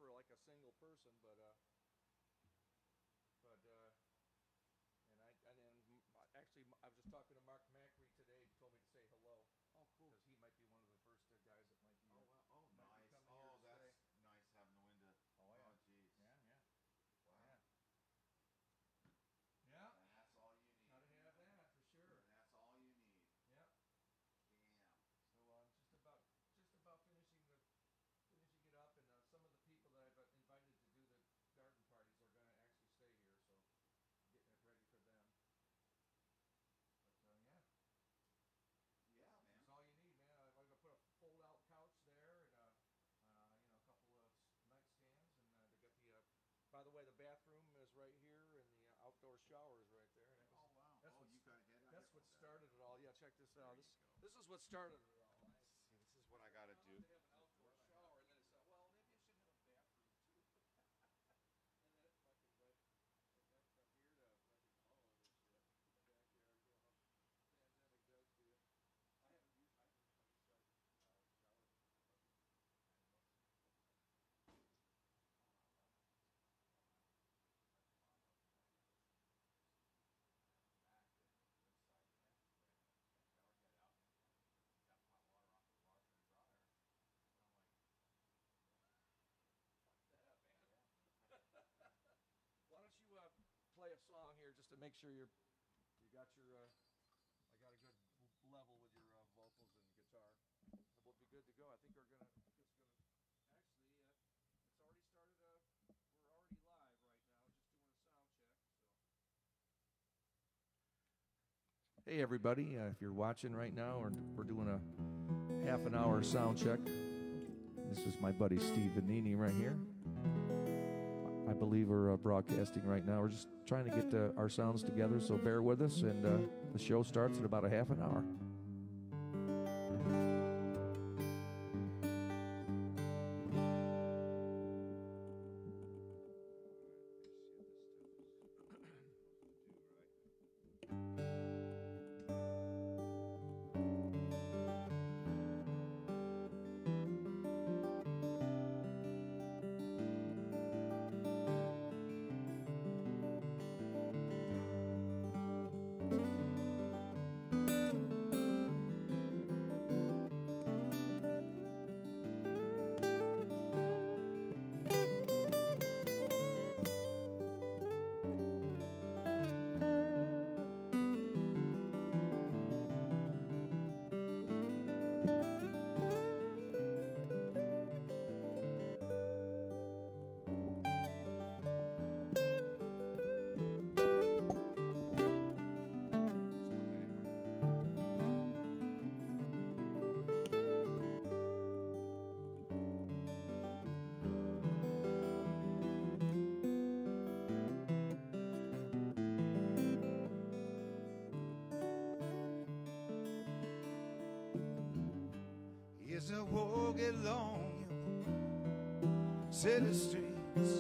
for like a single person, but and then actually I was just talking to Mark Macri today. He told me to say hello. Oh, cool. Because he might be one of the first guys that might be. Oh, wow. Oh, might nice. Be here Oh, to that's stay. nice having the wind to. Oh yeah. Oh, jeez. Yeah, yeah. Wow. Yeah. Yeah. And that's all you need. Gotta have that for sure. And that's all you need. Yeah. Damn. So I'm just about finishing it up, and some of the people that I've invited to do the garden parties are gonna actually stay here, so getting it ready for them. But yeah. Yeah, man. That's all you need, man. I'm gonna put a fold-out couch there, and a couple of nightstands, and they got the. By the way, the bathroom is right here, and the outdoor shower is right there. And Oh, wow. That's you got to head out. That's what started it all. Yeah, check this out. There This is what started it all. See, this is what I got to do. They have an outdoor shower, and then it's well, maybe I should have a bathroom too. And then if I could from here to all of this shit in the backyard, how pandemic does to you. I haven't started shower. Why don't you play a song here just to make sure you got your I got a good level with your vocals and guitar. We'll be good to go. I think we're gonna actually it's already started. We're already live right now, just doing a sound check. So. Hey everybody, if you're watching right now, we're doing a half an hour sound check. This is my buddy Steve Vanini right here. I believe we're broadcasting right now. We're just trying to get our sounds together, so bear with us, and the show starts in about a half an hour. As I walk along your city streets,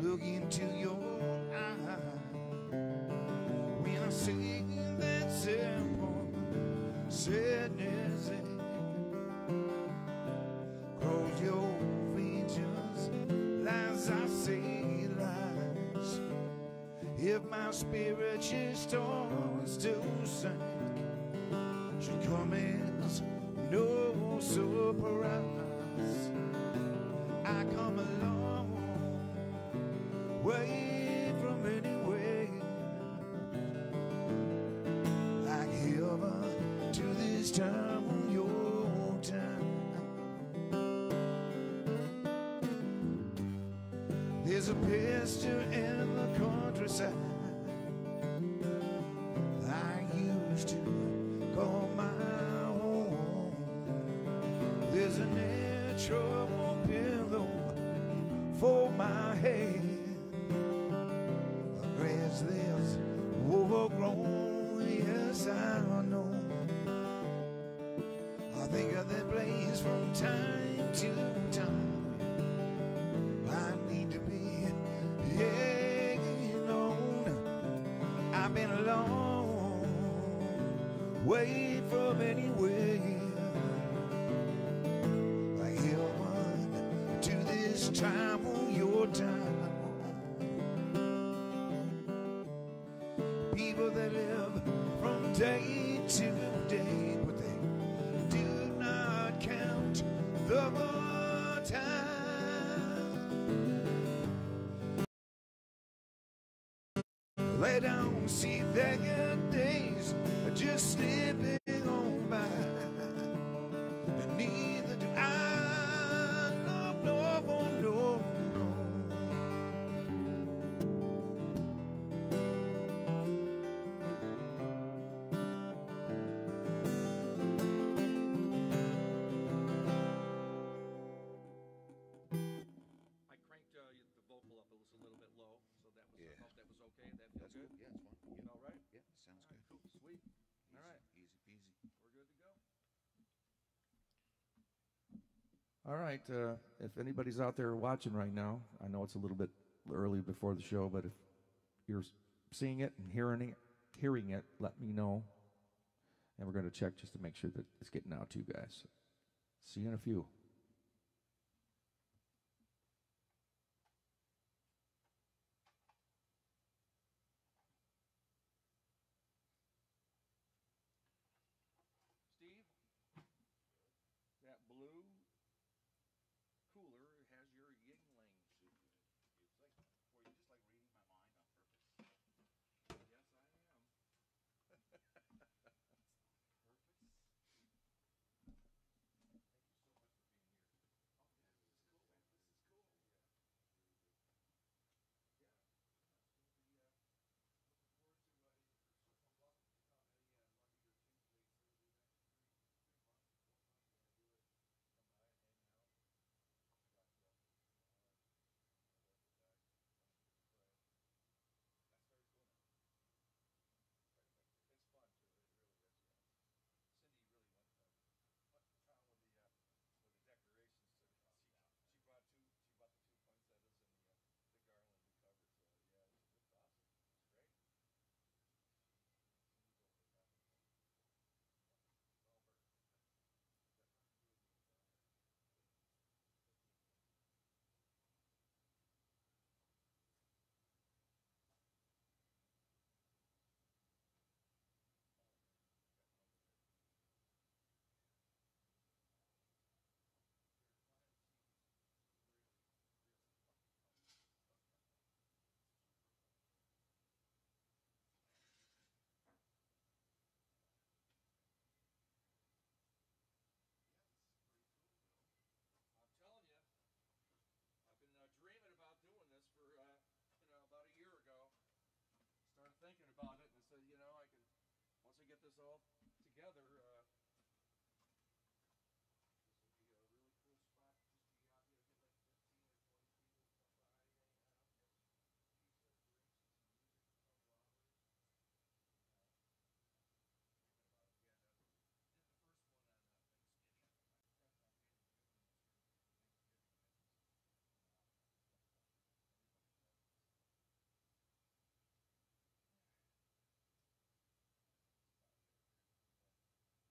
look into your eyes, when I see that simple sadness cross your features as I see lights. If my spirit just starts to sink, should come as no surprise. I come a long way from anywhere, like heaven to this time of your time. There's a pasture in the countryside I used to call my home. There's a natural pillow for my head. The grass there's overgrown, yes I know. I think of that place from time to time. I need to be hanging on. I've been alone, wait from anywhere, like heaven time. People that live from day to day, but they do not count the more time. They don't see their days are just slipping on by, and neither do I. No, no, no, no. I cranked the vocal up. It was a little bit low, so that was. Yeah. I hope that was okay. That feel That's good. cool. Yeah, it's fine. Yeah. All right. Yeah, sounds All right, good. cool, sweet. Easy, All right. easy peasy. We're good to go. All right. If anybody's out there watching right now, I know it's a little bit early before the show, but if you're seeing it and hearing it, let me know. And we're going to check just to make sure that it's getting out to you guys. See you in a few. Steve, that blue cooler has your Yingling. You just like reading my mind on purpose. Yes, I am. Purpose? It's fun too. It really is. Cindy really went to town with the decorations. She brought two. She bought the two poinsettias and the garland to cover. So yeah, it's awesome. It's great. It's all her. I'm telling you, I've been dreaming about doing this for about a year ago. Started thinking about it and I said, I can once I get this all together. This will be a really cool spot. Just be out here, get like 15 or 20 people to come by, hang out, get some pizza, drinks, and some music for a couple hours. Thinking about it again. Did the first one on Thanksgiving. My friends not being doing this for Thanksgiving.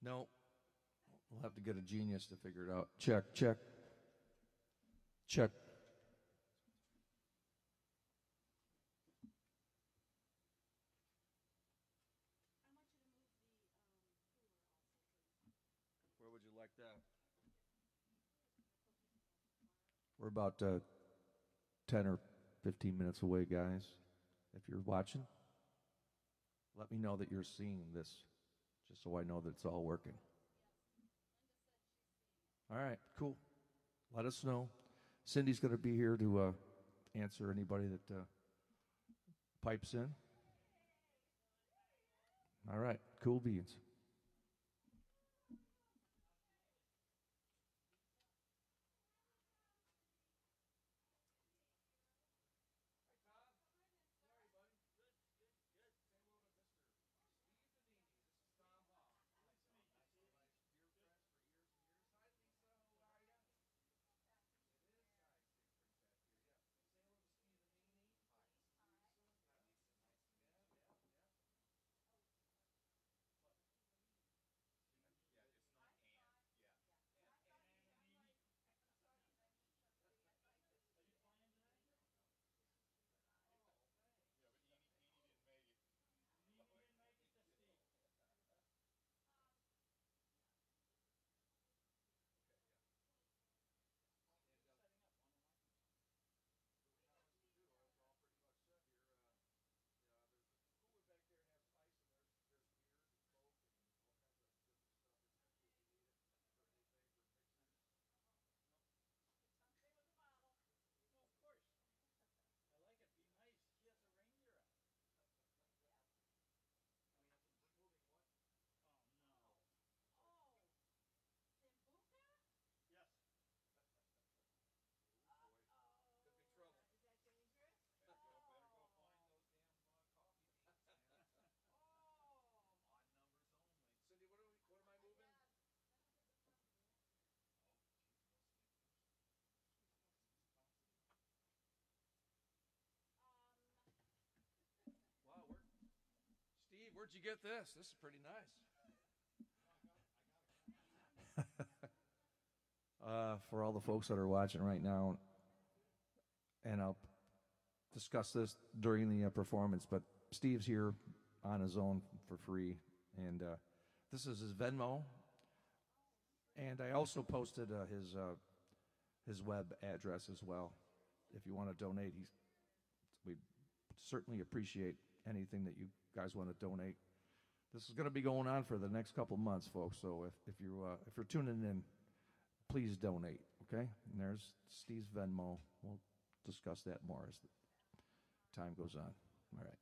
No, we'll have to get a genius to figure it out. Check, check, check. Where would you like that? We're about 10 or 15 minutes away, guys. If you're watching, let me know that you're seeing this, just so I know that it's all working. All right, cool. Let us know. Cindy's going to be here to answer anybody that pipes in. All right, cool beans. Steve, where'd you get this? This is pretty nice. For all the folks that are watching right now, and I'll discuss this during the performance, but Steve's here on his own for free, and this is his Venmo, and I also posted his web address as well. If you want to donate, we certainly appreciate anything that you guys want to donate. This is going to be going on for the next couple months, folks. So if you're tuning in, please donate. Okay, and there's Steve's Venmo. We'll discuss that more as the time goes on. All right.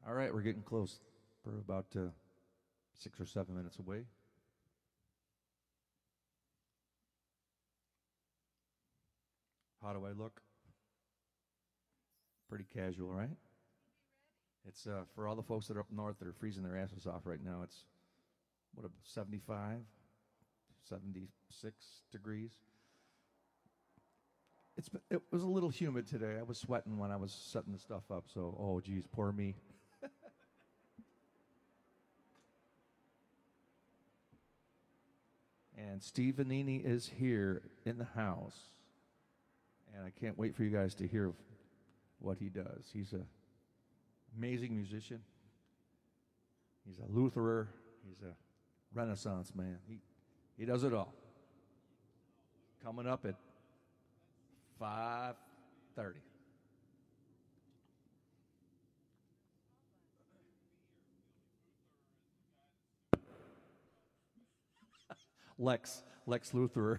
All right, we're getting close. We're about 6 or 7 minutes away. How do I look? Pretty casual, right? It's for all the folks that are up north that are freezing their asses off right now. It's what, 75, 76 degrees. It was a little humid today. I was sweating when I was setting the stuff up. So, oh geez, poor me. And Steve Vanini is here in the house. And I can't wait for you guys to hear what he does. He's an amazing musician. He's a Lutherer. He's a Renaissance man. He does it all. Coming up at 5:30. Lex Lutherer.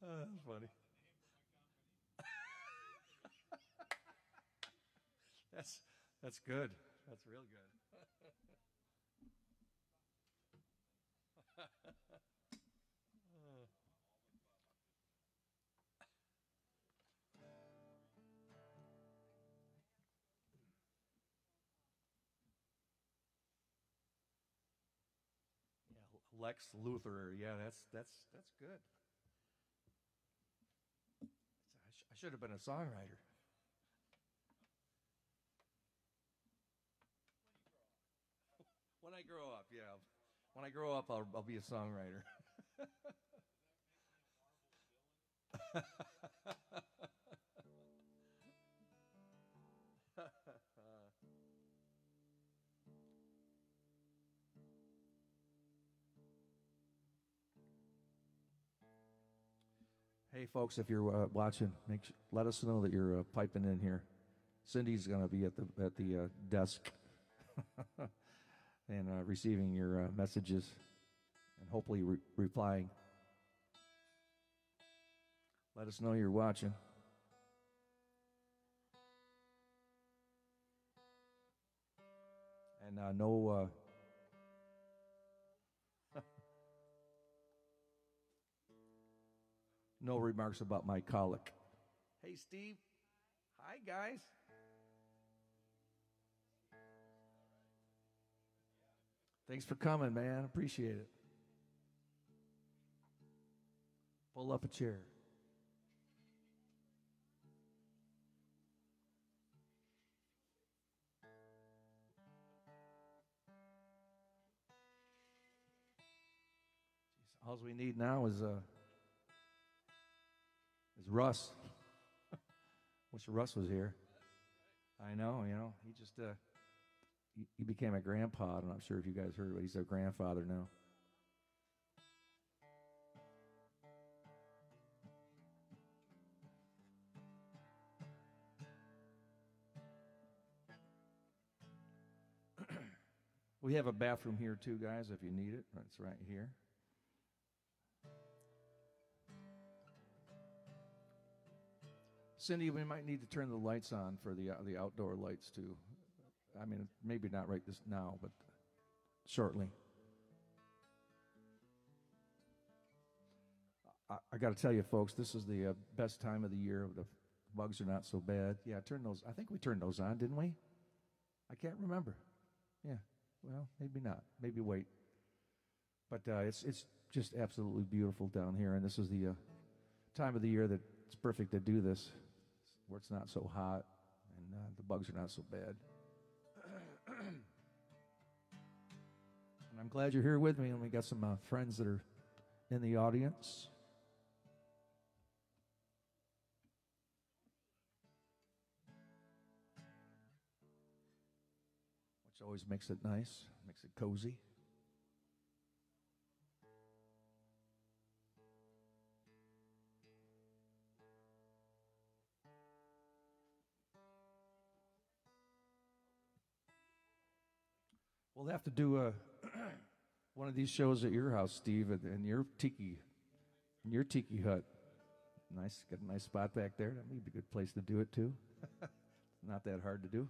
That's funny. That's good. That's real good. Yeah, Lex Lutherer. Yeah, that's good. I should have been a songwriter. When I grow up, yeah. When I grow up, I'll be a songwriter. Hey, folks, if you're watching, let us know that you're piping in here. Cindy's going to be at the desk and receiving your messages and hopefully replying. Let us know you're watching. And no no remarks about my colic. Hey, Steve. Hi, guys. Thanks for coming, man. Appreciate it. Pull up a chair. All we need now is Russ. Wish Russ was here. I know, he just he became a grandpa. I'm not sure if you guys heard, but he's a grandfather now. We have a bathroom here too, guys, if you need it. It's right here. Cindy, we might need to turn the lights on for the outdoor lights too. I mean, maybe not right this now, but shortly. I got to tell you, folks, this is the best time of the year. The bugs are not so bad. Yeah, turn those. I think we turned those on, didn't we? I can't remember. Yeah. Well, maybe not. Maybe wait. But it's just absolutely beautiful down here, and this is the time of the year that it's perfect to do this, where it's not so hot and the bugs are not so bad. And I'm glad you're here with me, and we got some friends that are in the audience. Which always makes it nice, makes it cozy. We'll have to do one of these shows at your house, Steve, in your tiki hut. Nice, got a nice spot back there. That may be a good place to do it too. Not that hard to do.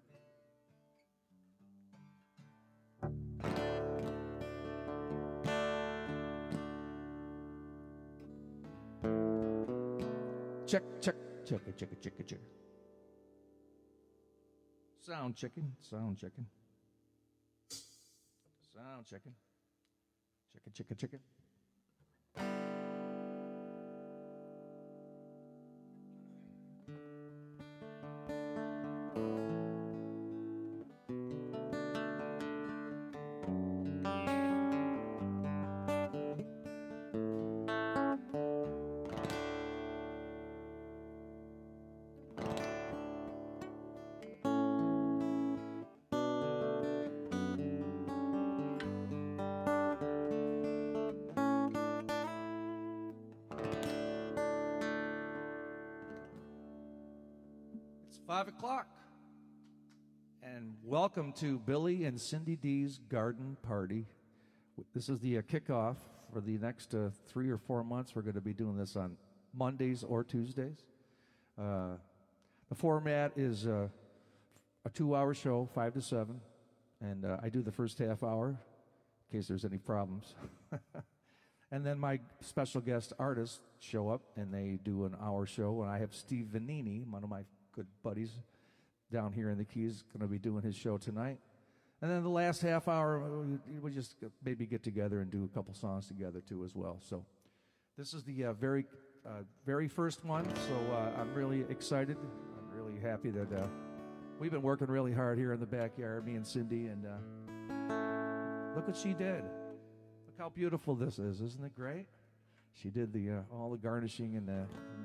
Check, check, check it, check it, check it, check it. Sound checking, sound checking. Sound checking. Check it, check it, check it. It's 5 o'clock. And welcome to Billy and Cindy D's Garden Party. This is the kickoff for the next 3 or 4 months. We're going to be doing this on Mondays or Tuesdays. The format is a 2-hour show, 5 to 7. And I do the first half hour in case there's any problems. And then my special guest artists show up and they do an hour show. And I have Steve Vanini, one of my good buddies down here in the Keys, going to be doing his show tonight. And then the last half hour, we just maybe get together and do a couple songs together too as well. So this is the very first one. So I'm really excited. I'm really happy that we've been working really hard here in the backyard, me and Cindy, and look what she did. Look how beautiful this is. Isn't it great? She did all the garnishing and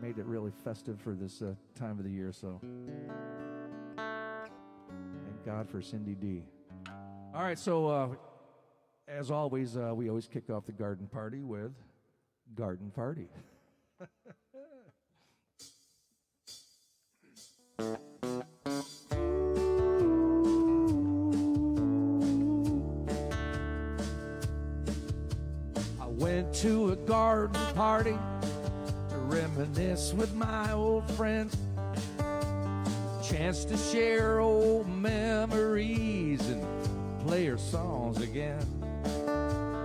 made it really festive for this time of the year. So thank God for Cindy D. All right, so as always, we always kick off the garden party with Garden Party. I went to a garden party to reminisce with my old friends. Chance to share old memories and play her songs again.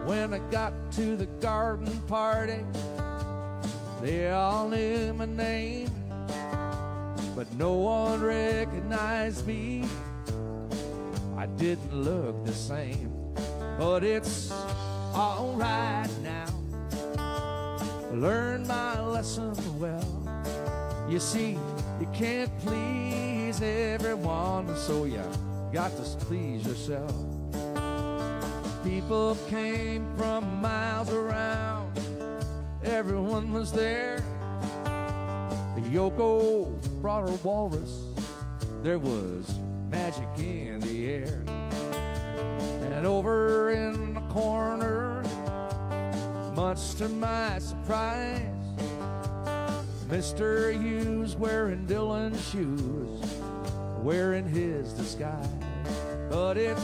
When I got to the garden party, they all knew my name, but no one recognized me. I didn't look the same, but it's all right now. I learned my lesson well. You see, you can't please everyone, so you got to please yourself. People came from miles around, everyone was there. The Yoko brought her walrus, there was magic in the air. And over in the corner, much to my surprise, Mr. Hughes wearing Dylan's shoes, wearing his disguise. But it's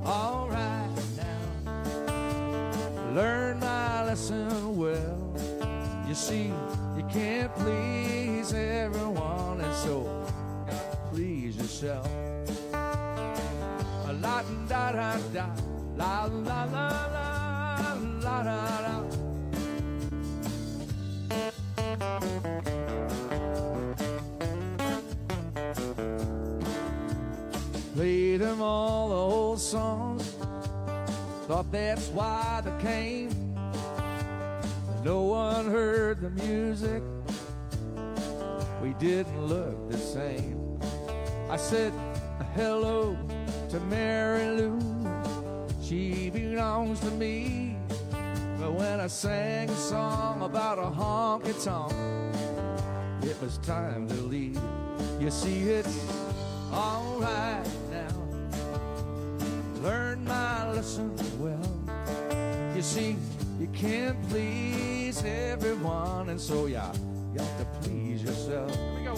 all right now, learn my lesson well. You see, you can't please everyone, and so you gotta please yourself. La da da da, la la la la, la da da. Played them all the old songs, thought that's why they came. But no one heard the music, we didn't look the same. I said hello to Mary Lou, she belongs to me. But when I sang a song about a honky-tonk, it was time to leave. You see, it's all right now, learn my lesson well. You see, you can't please everyone, and so you got to please yourself. Here we go.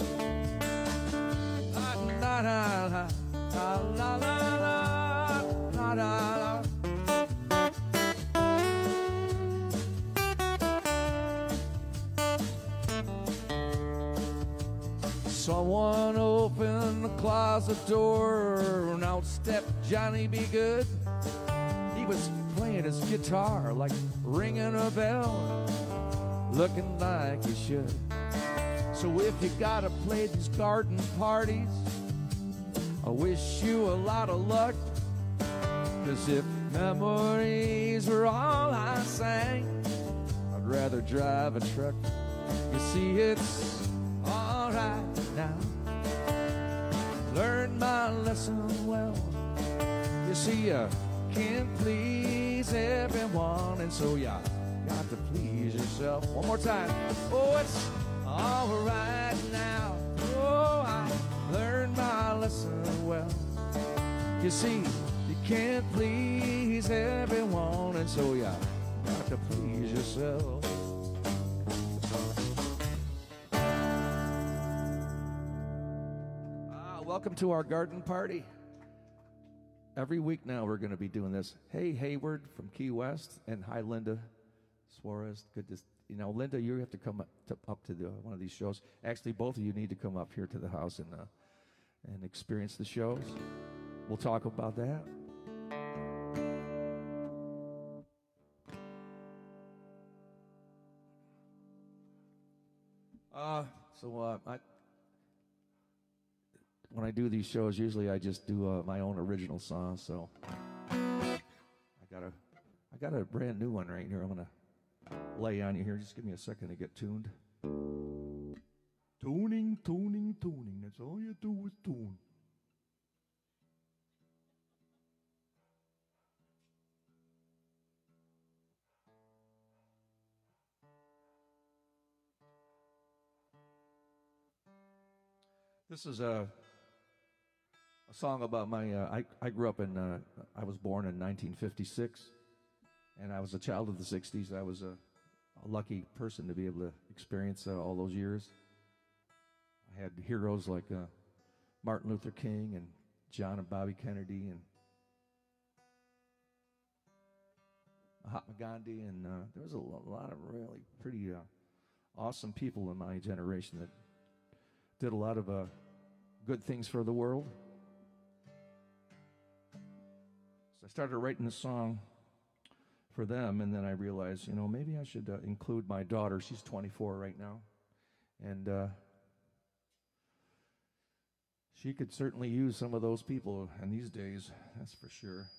La la la la la la la la la. Someone opened the closet door, and out stepped Johnny B. Good. He was playing his guitar like ringing a bell, looking like he should. So if you gotta play these garden parties, I wish you a lot of luck. 'Cause if memories were all I sang, I'd rather drive a truck. You see, it's all right now. Learned my lesson well. You see, you can't please everyone, and so you got to please yourself. One more time. Oh, it's all right now. Oh, I learned my lesson well. You see, you can't please everyone, and so you got to please yourself. Welcome to our garden party. Every week now we're going to be doing this. Hey, Hayward from Key West, and hi, Linda Suarez. Good to, Linda, you have to come up to one of these shows. Actually, both of you need to come up here to the house and experience the shows. We'll talk about that. When I do these shows, usually I just do my own original song. So I got a brand new one right here. I'm gonna lay on you here. Just give me a second to get tuned. Tuning, tuning, tuning. That's all you do is tune. This is a song about my, I grew up in, I was born in 1956, and I was a child of the 60s. I was a lucky person to be able to experience all those years. I had heroes like Martin Luther King and John and Bobby Kennedy and Mahatma Gandhi, and there was a lot of really pretty awesome people in my generation that did a lot of good things for the world. So I started writing a song for them, and then I realized, maybe I should include my daughter. She's 24 right now, and she could certainly use some of those people in these days, that's for sure.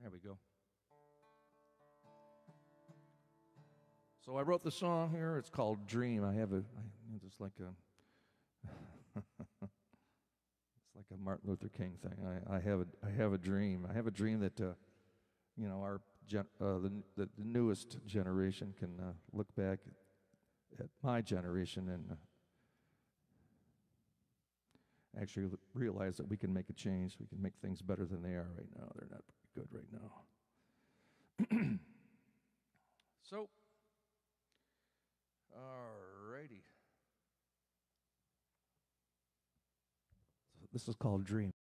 There we go. So I wrote the song here. It's called Dream. I just like it's like a Martin Luther King thing. I have a dream. I have a dream that our the newest generation can look back at my generation and actually realize that we can make a change. We can make things better than they are right now. They're not good right now. So, alrighty. So this is called Dream.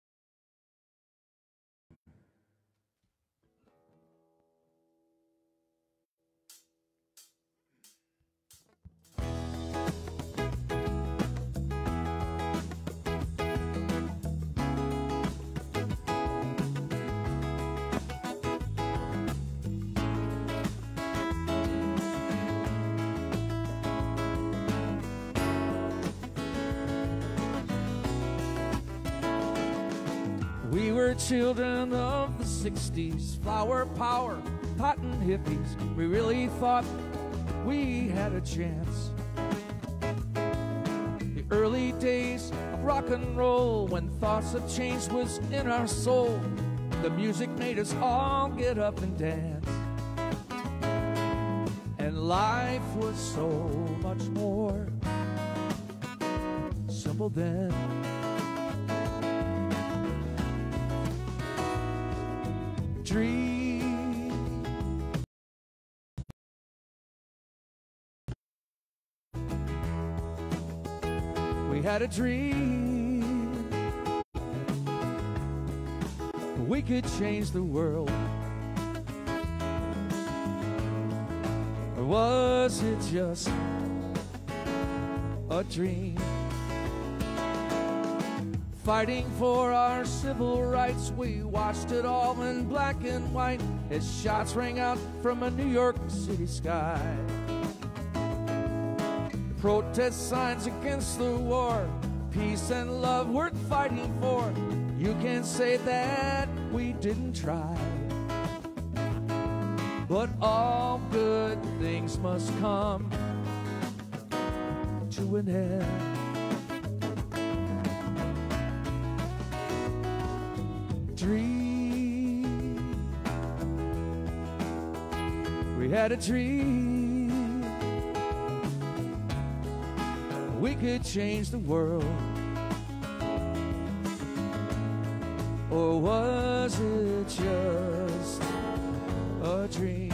We were children of the 60s, flower power, cotton hippies. We really thought we had a chance. The early days of rock and roll, when thoughts of change was in our soul. The music made us all get up and dance. And life was so much more simple then. Dream. had a dream we could change the world. Or was it just a dream? Fighting for our civil rights, we watched it all in black and white as shots rang out from a New York City sky. Protest signs against the war, peace and love worth fighting for. You can't say that we didn't try. But all good things must come to an end. Dream, we had a dream we could change the world. Or was it just a dream?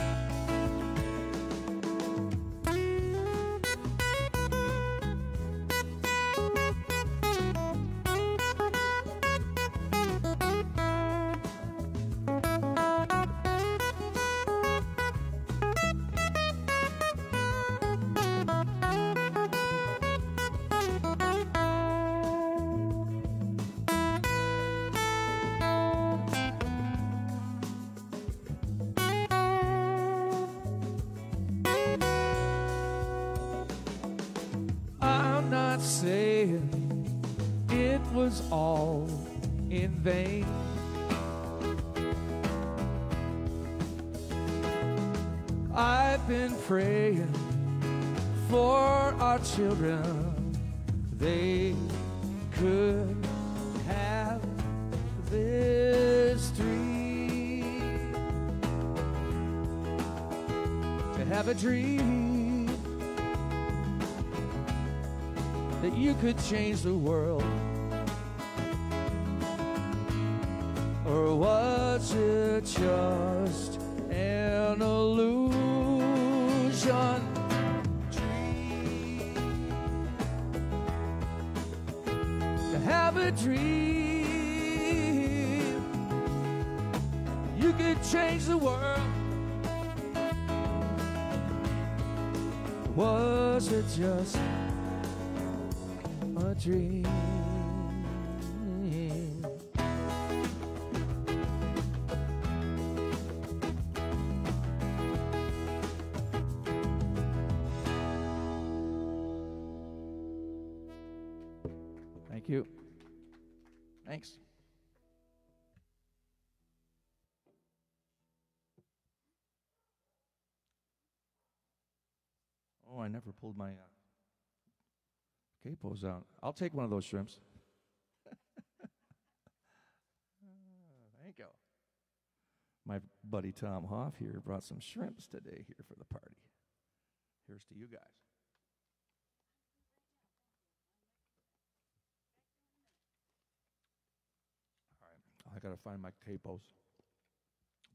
I'm not saying it was all in vain. I've been praying for our children. They could have this dream, to have a dream that you could change the world. Or was it just an illusion? Dream, to have a dream you could change the world. Was it just a dream? Thank you. Thanks. Oh, I never pulled my capos out. I'll take one of those shrimps. Thank you. My buddy Tom Hoff here brought some shrimps today here for the party. Here's to you guys. All right, I gotta find my capos.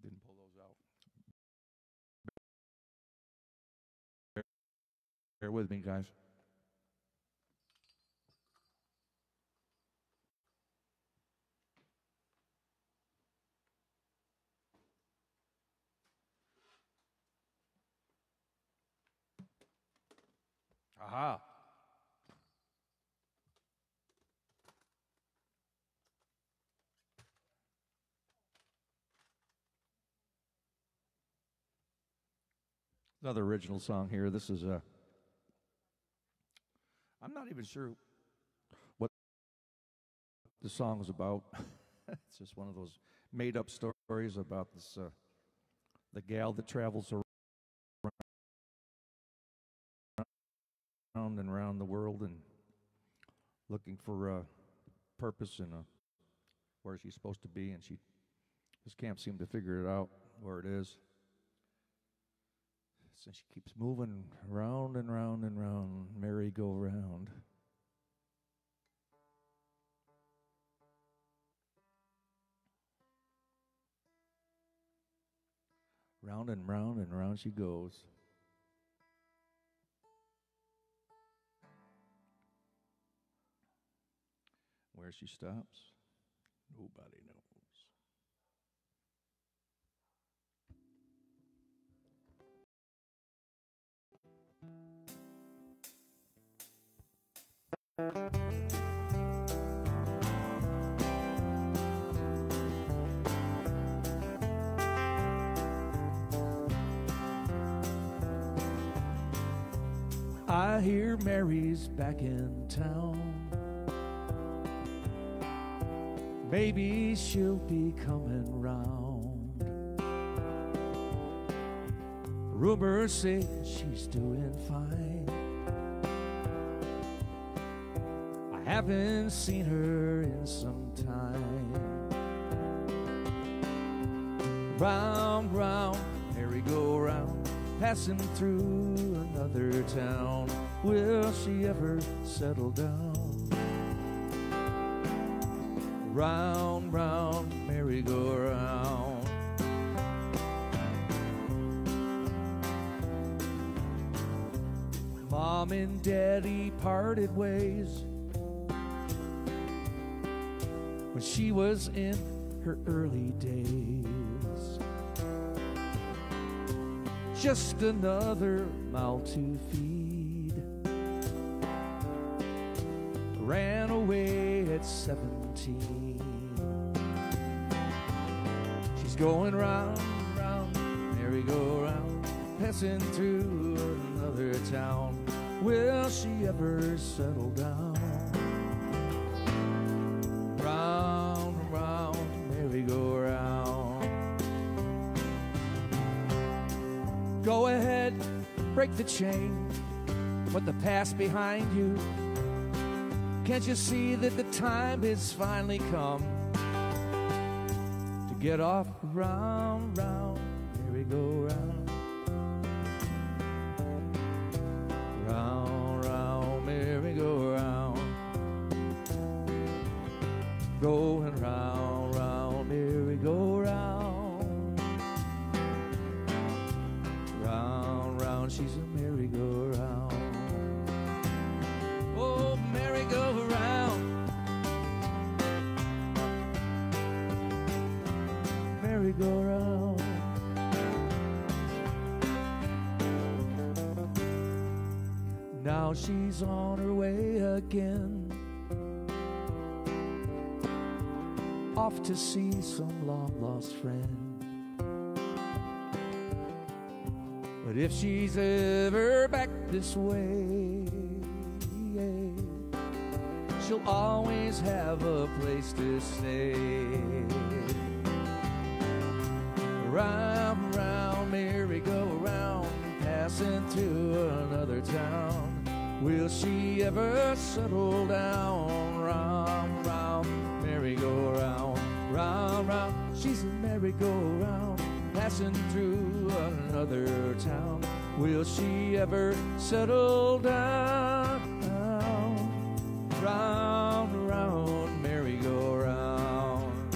Didn't pull those out. Bear with me, guys. Aha. Another original song here. This is I'm not even sure what the song is about. It's just one of those made-up stories about this the gal that travels around and around the world and looking for a purpose and where she's supposed to be, and she just can't seem to figure it out where it is. So she keeps moving round and round and round, merry-go-round. Round and round and round she goes. Where she stops, nobody knows. I hear Mary's back in town. Maybe she'll be coming round. Rumors say she's doing fine. I haven't seen her in some time. Round, round, merry-go-round, passing through another town. Will she ever settle down? Round, round, merry-go-round. Mom and Daddy parted ways when she was in her early days. Just another mouth to feed. Ran away at 17. She's going round, round, merry-go-round, passing through another town. Will she ever settle down? Round, round, merry-go-round. Go ahead, break the chain, put the past behind you. Can't you see that the time has finally come to get off round, round, merry-go-round? Round, round, merry-go-round. Going round, round, merry-go-round. Round, round, she's a merry-go-round. Oh, merry-go-round. Merry-go-round. Now she's on her way again, off to see some long-lost friend. But if she's ever back this way, she'll always have a place to stay. Round, round, merry-go-round, passing through another town. Will she ever settle down? Round, round, merry-go-round. Round, round, she's a merry-go-round, passing through another town. Will she ever settle down? Round, round, merry-go-round.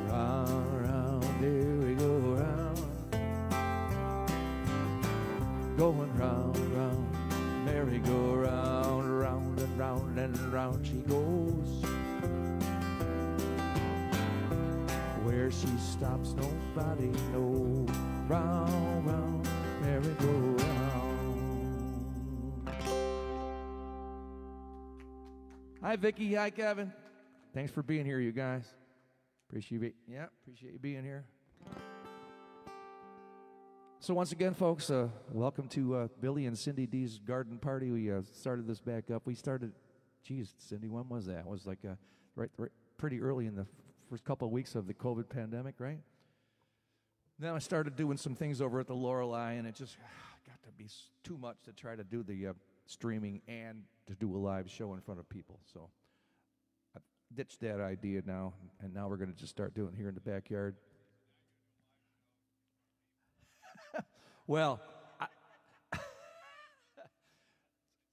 Round, round, merry-go-round. Going round, round, merry-go-round. Round and round and round she goes. Where she stops, nobody knows. Round, round, merry-go-round. Hi, Vicki. Hi, Kevin. Thanks for being here, you guys. Appreciate you being here. So once again, folks, welcome to Billy and Cindy D's garden party. We started this back up. We started, Cindy, when was that? It was like right pretty early in the first couple of weeks of the COVID pandemic, right? Then I started doing some things over at the Lorelei, and it just got to be too much to try to do the streaming and to do a live show in front of people. So I ditched that idea now, and now we're going to just start doing it here in the backyard. Well,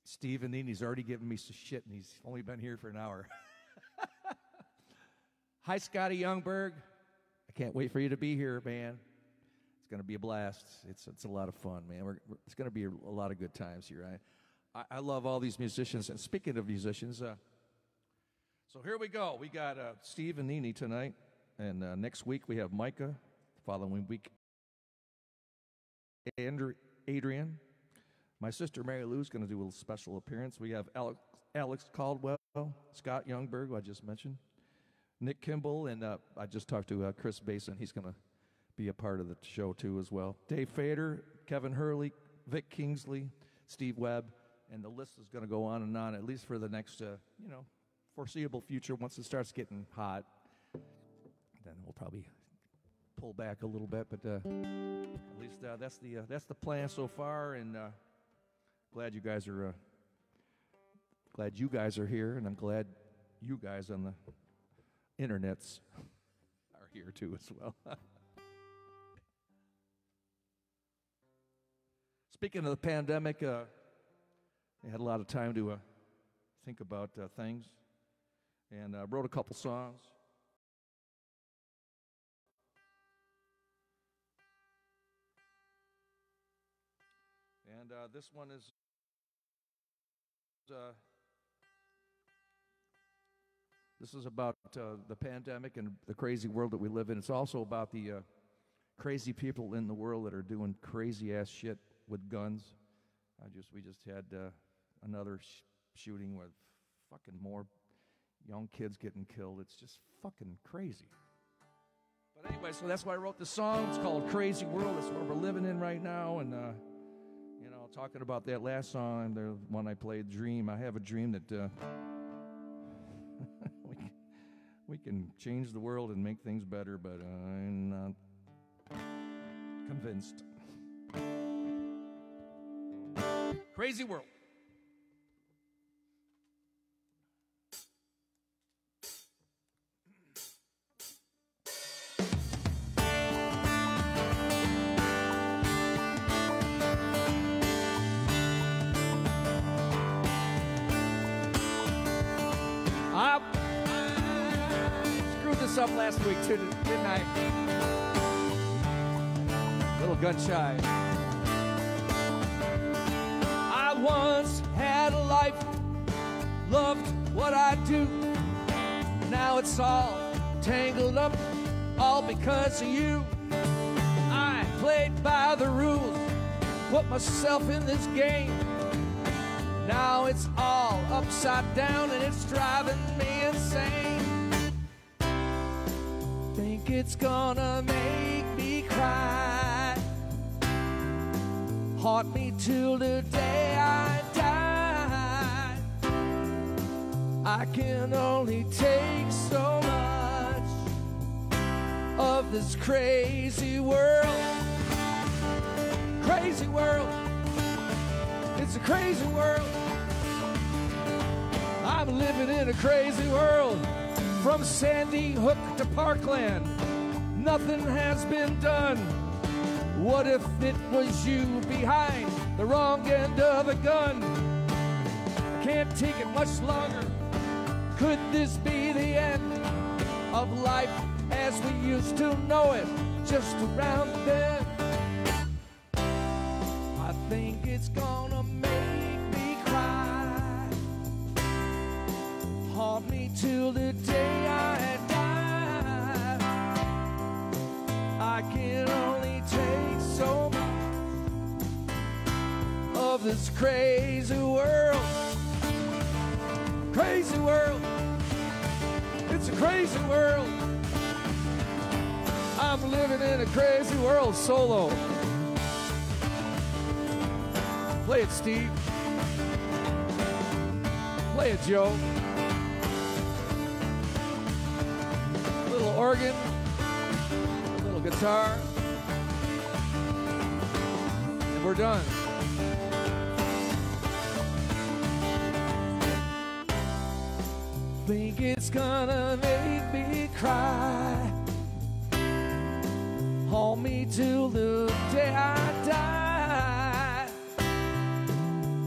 Steve Vanini's already given me some shit, and he's only been here for an hour. Hi, Scotty Youngberg. I can't wait for you to be here, man. It's going to be a blast. It's a lot of fun, man. It's going to be a lot of good times here. I love all these musicians. And speaking of musicians, so here we go. We got Steve and Nene tonight, and next week we have Micah. The following week, Adrian. My sister Mary Lou's going to do a little special appearance. We have Alex Caldwell, Scott Youngberg, who I just mentioned, Nick Kimball, and I just talked to Chris Basin. He's going to be a part of the show too as well. Dave Fader, Kevin Hurley, Vic Kingsley, Steve Webb, and the list is going to go on and on, at least for the next, foreseeable future. Once it starts getting hot, then we'll probably pull back a little bit. But at least that's the plan so far, and glad you guys are here, and I'm glad you guys on the internets are here too as well. Speaking of the pandemic, I had a lot of time to think about things, and wrote a couple songs. And this one is about the pandemic and the crazy world that we live in. It's also about the crazy people in the world that are doing crazy ass shit with guns. We just had another shooting with fucking more young kids getting killed. It's just fucking crazy. But anyway, so that's why I wrote this song. It's called Crazy World. It's what we're living in right now. And, talking about that last song, the one I played, Dream. I have a dream that we can change the world and make things better, but I'm not convinced. Crazy World. Up last week too, didn't I? Little gun shy. I once had a life, loved what I do. Now it's all tangled up, all because of you. I played by the rules, put myself in this game. Now it's all upside down and it's driving me insane. Think it's gonna make me cry, haunt me till the day I die. I can only take so much of this crazy world. Crazy world, it's a crazy world. I'm living in a crazy world. From Sandy Hook to Parkland, nothing has been done. What if it was you behind the wrong end of a gun? I can't take it much longer. Could this be the end of life as we used to know it just around the bend? I think it's gonna make me cry, haunt me till the day I die. I can only take so much of this crazy world. Crazy world, it's a crazy world. I'm living in a crazy world solo. Play it, Steve. Play it, Joe. A little organ, a little guitar, and we're done. Think it's gonna make me cry, haunt me till the day I die.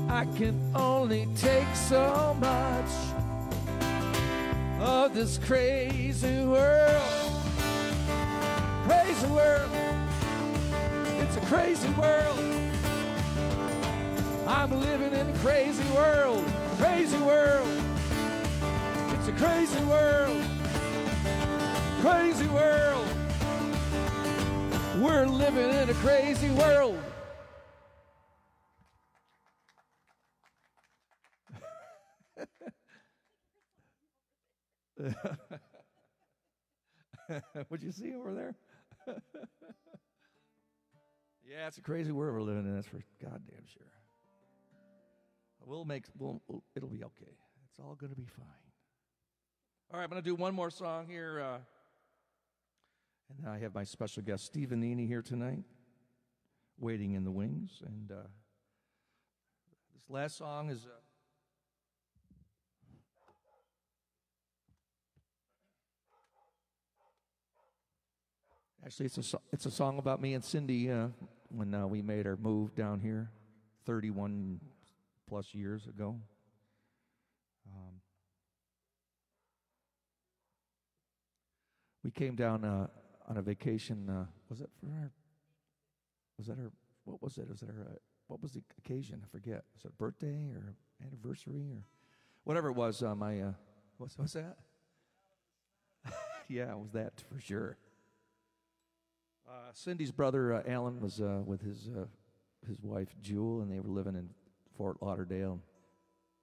I can only take so much of this crazy world. Crazy world, it's a crazy world. I'm living in a crazy world, crazy world. It's a crazy world, crazy world. We're living in a crazy world. What'd you see over there? Yeah, it's a crazy world we're living in. That's for goddamn sure. It'll be okay. It's all going to be fine. All right, I'm going to do one more song here. And I have my special guest, Steve Vannini, here tonight, waiting in the wings. And this last song is... Actually, it's a song about me and Cindy when we made our move down here 31 plus years ago. We came down on a vacation. What was the occasion? I forget. Was it a birthday or anniversary or whatever it was? What's that? Yeah, it was that for sure. Cindy's brother Alan was with his wife Jewel, and they were living in Fort Lauderdale.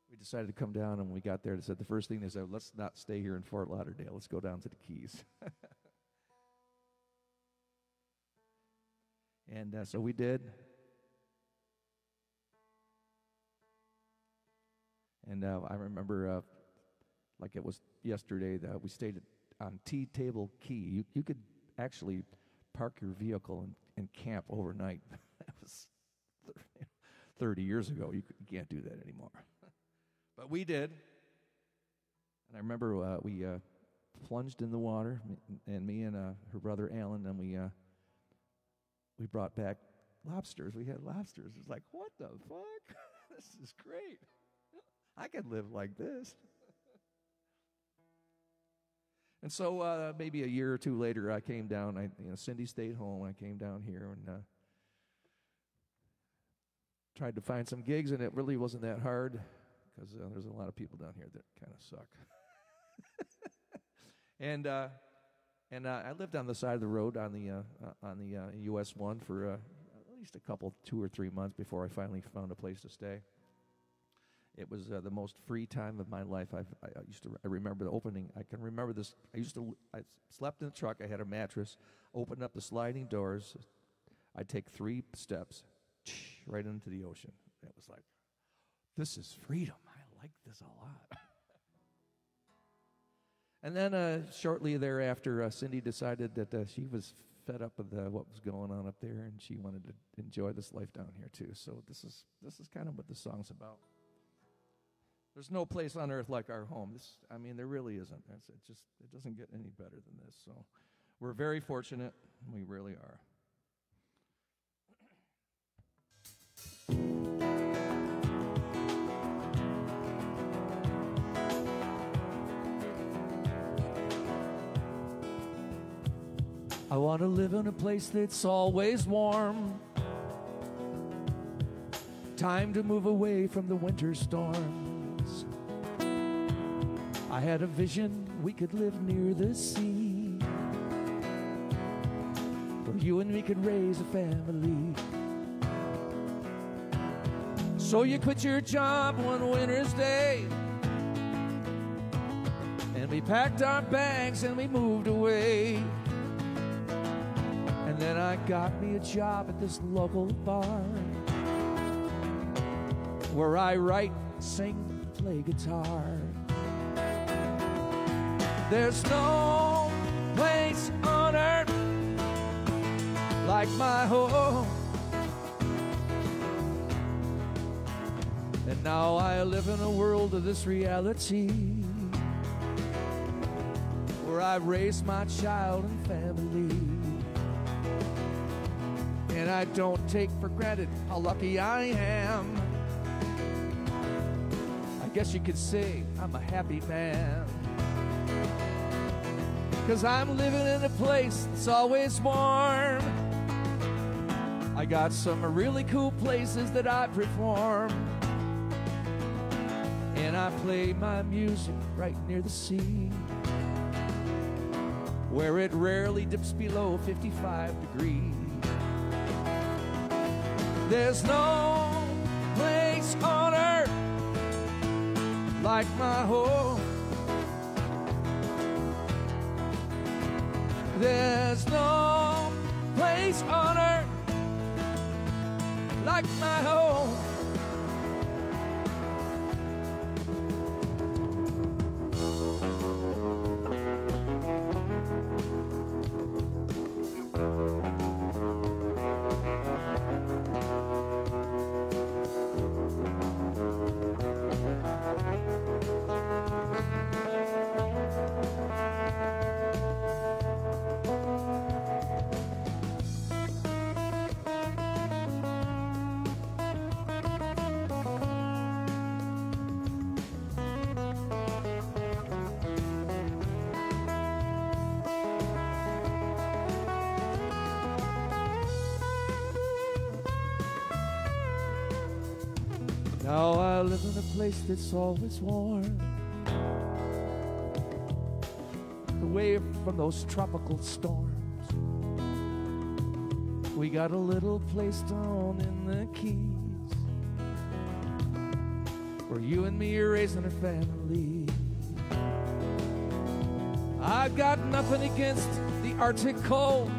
We decided to come down, and when we got there, they said the first thing they said, let's not stay here in Fort Lauderdale. Let's go down to the Keys. And so we did. And I remember, like it was yesterday, that we stayed on T-Table Key. You could actually park your vehicle and camp overnight. That was 30 years ago. You can't do that anymore. But we did. And I remember we plunged in the water, and me and her brother Alan, and we brought back lobsters. We had lobsters. It's like, what the fuck? This is great. I could live like this. And so maybe a year or two later, I came down. Cindy stayed home. I came down here and tried to find some gigs, and it really wasn't that hard because there's a lot of people down here that kind of suck. And I lived on the side of the road on the US 1 for at least 2 or 3 months before I finally found a place to stay. It was the most free time of my life. I remember the opening. I can remember this. I slept in the truck. I had a mattress. Opened up the sliding doors. I'd take 3 steps right into the ocean. It was like, this is freedom. I like this a lot. And then shortly thereafter, Cindy decided that she was fed up with what was going on up there, and she wanted to enjoy this life down here too. So this is kind of what the song's about. There's no place on earth like our home. There really isn't. It doesn't get any better than this. So we're very fortunate. We really are. I want to live in a place that's always warm. Time to move away from the winter storms. I had a vision we could live near the sea, where you and me could raise a family. So you quit your job one winter's day, and we packed our bags and we moved away. And then I got me a job at this local bar, where I write, sing, play guitar. There's no place on earth like my home. And now I live in a world of this reality, where I raise my child and family. And I don't take for granted how lucky I am. I guess you could say I'm a happy man, 'cause I'm living in a place that's always warm. I got some really cool places that I perform, and I play my music right near the sea, where it rarely dips below 55 degrees. There's no place on earth like my home. There's no place on earth like my home. Now I live in a place that's always warm, away from those tropical storms. We got a little place down in the Keys, where you and me are raising a family. I've got nothing against the Arctic cold.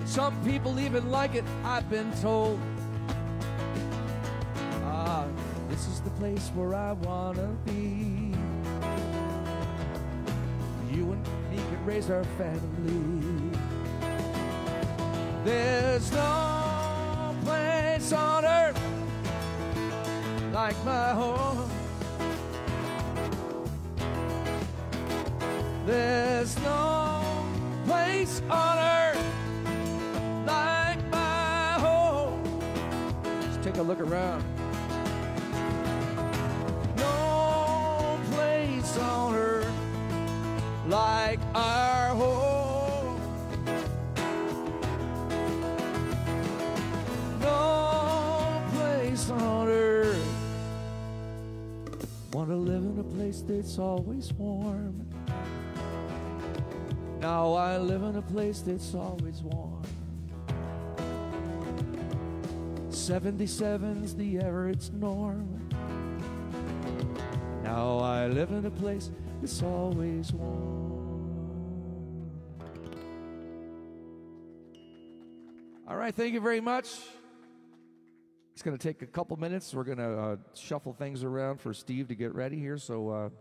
Some people even like it, I've been told. This is the place where I wanna be. You and me can raise our family. There's no place on earth like my home. There's no place on earth like my home. Just take a look around. On earth like our home. No place on earth. Want to live in a place that's always warm. Now I live in a place that's always warm. 77's the average norm. Now I live in a place that's always warm. All right, thank you very much. It's going to take a couple minutes. We're going to shuffle things around for Steve to get ready here. So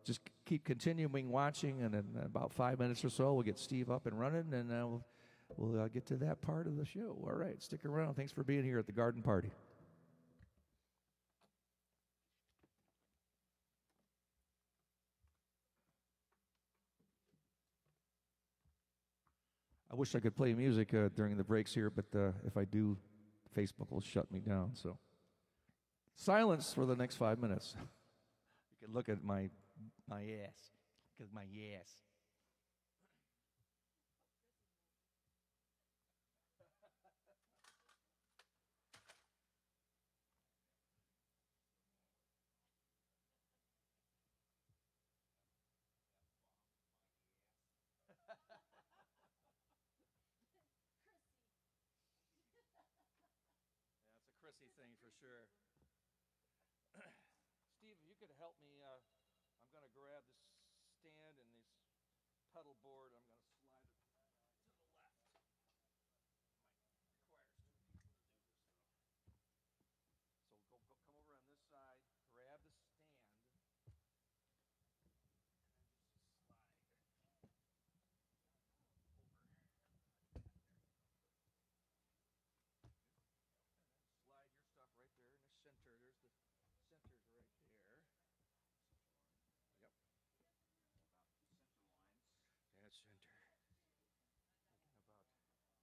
just keep continuing watching, and in about 5 minutes or so, we'll get Steve up and running, and we'll get to that part of the show. All right, stick around. Thanks for being here at the garden party. I wish I could play music during the breaks here, but if I do, Facebook will shut me down. So silence for the next 5 minutes. You can look at my ass, because my ass. Chrissy thing for sure. Steve, if you could help me, I'm going to grab this stand and this pedal board. I'm going to slide it to the left. Might requires two people to do this, though. So come over on this side, grab the stand, and then just slide over. Slide your stuff right there in the center. There's the center's right there. Yep. That's center.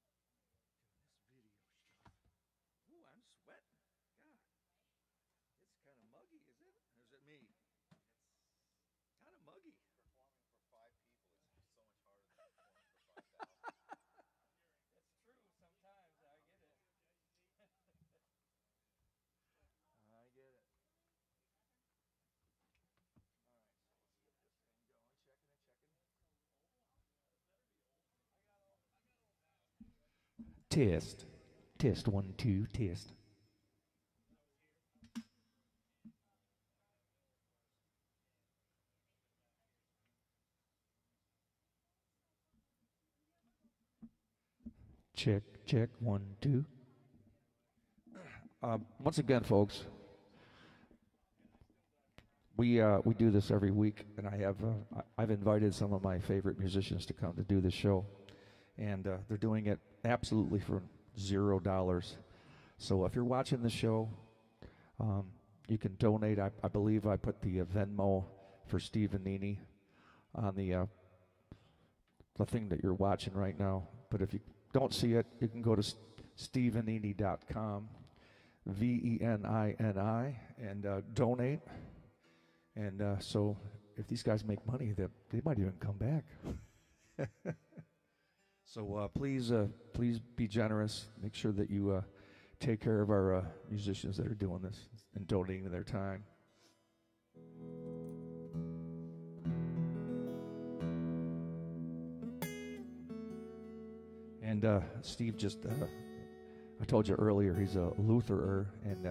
Thinking about doing this video stuff. Ooh, I'm sweating. God. It's kind of muggy, is it? Or is it me? It's kind of muggy. Performing for 5 people is so much harder than performing for 5,000. It's true. Test. Test 1, 2, test. Check, check, 1, 2. Once again, folks, we do this every week, and I've invited some of my favorite musicians to come to do this show, and they're doing it absolutely for $0. So if you're watching the show, you can donate. I believe I put the Venmo for Steve Vanini on the thing that you're watching right now. But if you don't see it, you can go to stevevanini.com, VENINI, and donate. And so if these guys make money, they might even come back. So please be generous. Make sure that you take care of our musicians that are doing this and donating their time. And Steve just, I told you earlier, he's a Lutherer, and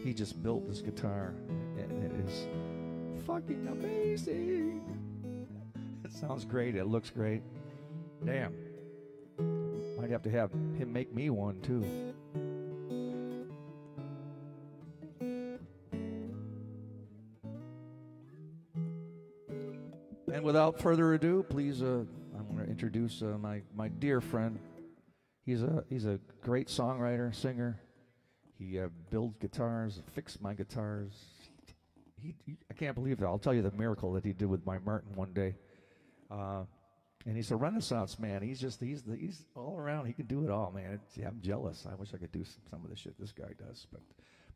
he just built this guitar, and it is fucking amazing. It sounds great. It looks great. Damn. Might have to have him make me one, too. And without further ado, please, I'm going to introduce my dear friend. He's a great songwriter, singer. He builds guitars, fixes my guitars. I can't believe that. I'll tell you the miracle that he did with my Martin one day. And he's a Renaissance man. He's all around. He can do it all, man. I'm jealous. I wish I could do some of the shit this guy does. But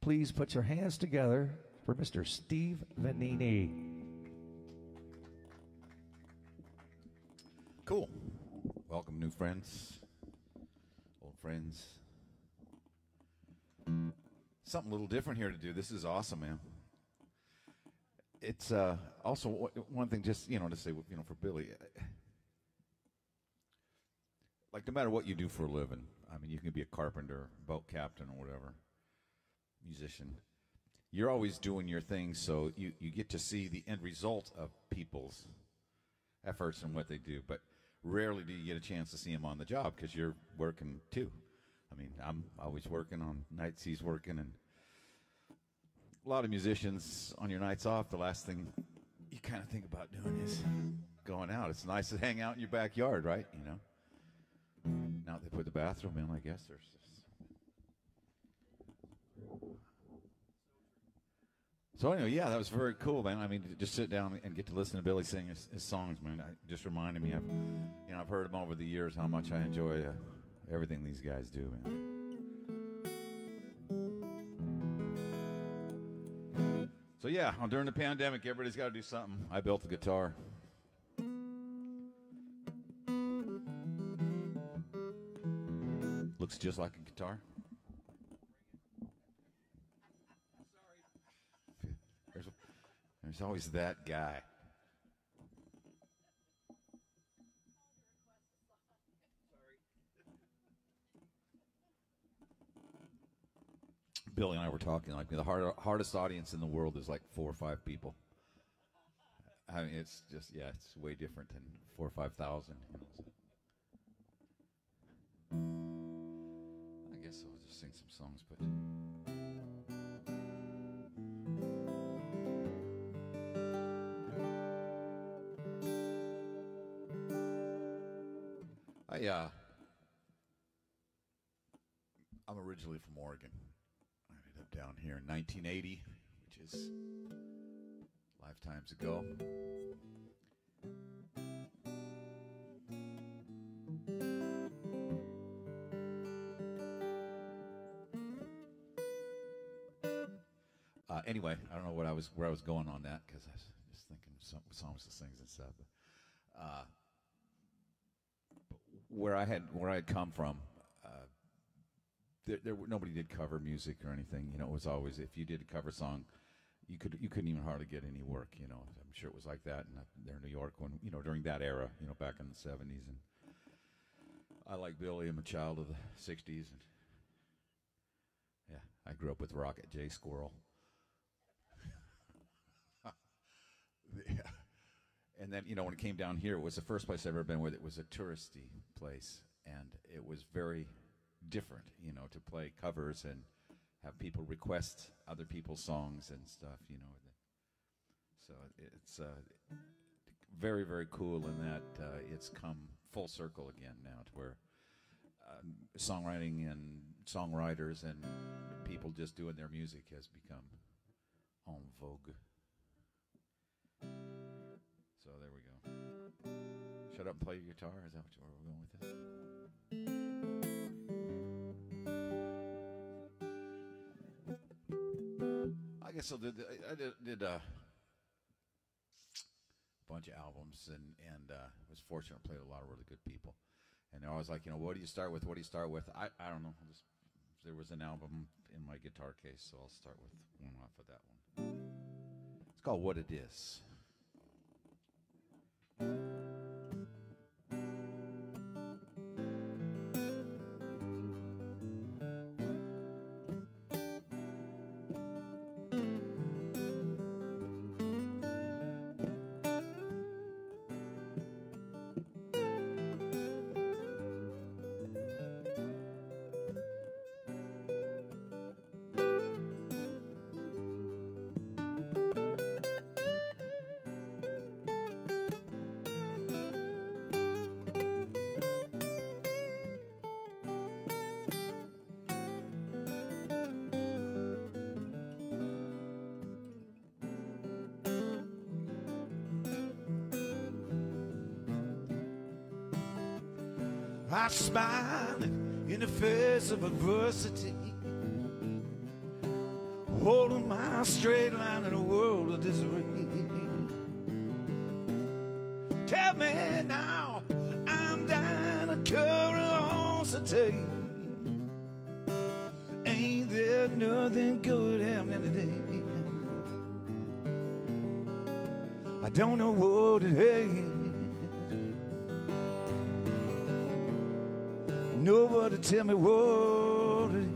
please put your hands together for Mr. Steve Vanini. Cool. Welcome, new friends, old friends. Something a little different here to do. This is awesome, man. It's also one thing, just to say, for Billy. Like, no matter what you do for a living, I mean, you can be a carpenter, boat captain, or whatever, musician. You're always doing your thing, so you get to see the end result of people's efforts and what they do. But rarely do you get a chance to see them on the job because you're working too. I mean, I'm always working on nights he's working, and a lot of musicians on your nights off, the last thing you kind of think about doing is going out. It's nice to hang out in your backyard, right? Now they put the bathroom in, I guess. So anyway, yeah, that was very cool, man. I mean, just sit down and get to listen to Billy sing his songs, man. It just reminded me of, I've heard him over the years, how much I enjoy everything these guys do, man. So yeah, during the pandemic, everybody's got to do something. I built the guitar. Looks just like a guitar. There's always that guy. Billy and I were talking, like, the hardest audience in the world is like 4 or 5 people. I mean, it's just, it's way different than 4,000 or 5,000. I guess I'll just sing some songs, but. I'm originally from Oregon. I ended up down here in 1980, which is lifetimes ago. Anyway, I don't know where I was going on that, because I was just thinking some songs to sing and stuff. Where I had come from, nobody did cover music or anything. It was always, if you did a cover song, you couldn't even hardly get any work. I'm sure it was like that there in New York when during that era, back in the 70s. I like Billy. I'm a child of the 60s. And yeah, I grew up with Rocket J. Squirrel. Yeah. And then, when it came down here, it was the first place I've ever been with. It was a touristy place, and it was very different, to play covers and have people request other people's songs and stuff, So it's very, very cool in that it's come full circle again now to where songwriting and songwriters and people just doing their music has become en vogue. So there we go. Shut up and play your guitar. Is that where we're going with this? I guess I did a bunch of albums and was fortunate to play with a lot of really good people. And they're always like, what do you start with? What do you start with? I don't know. There was an album in my guitar case, so I'll start with one off of that one. It's called What It Is. I smile in the face of adversity, holding my straight line in a world of disarray. Tell me now, I'm dying of curiosity. Ain't there nothing good happening today? I don't know what it is. Nobody tell me what it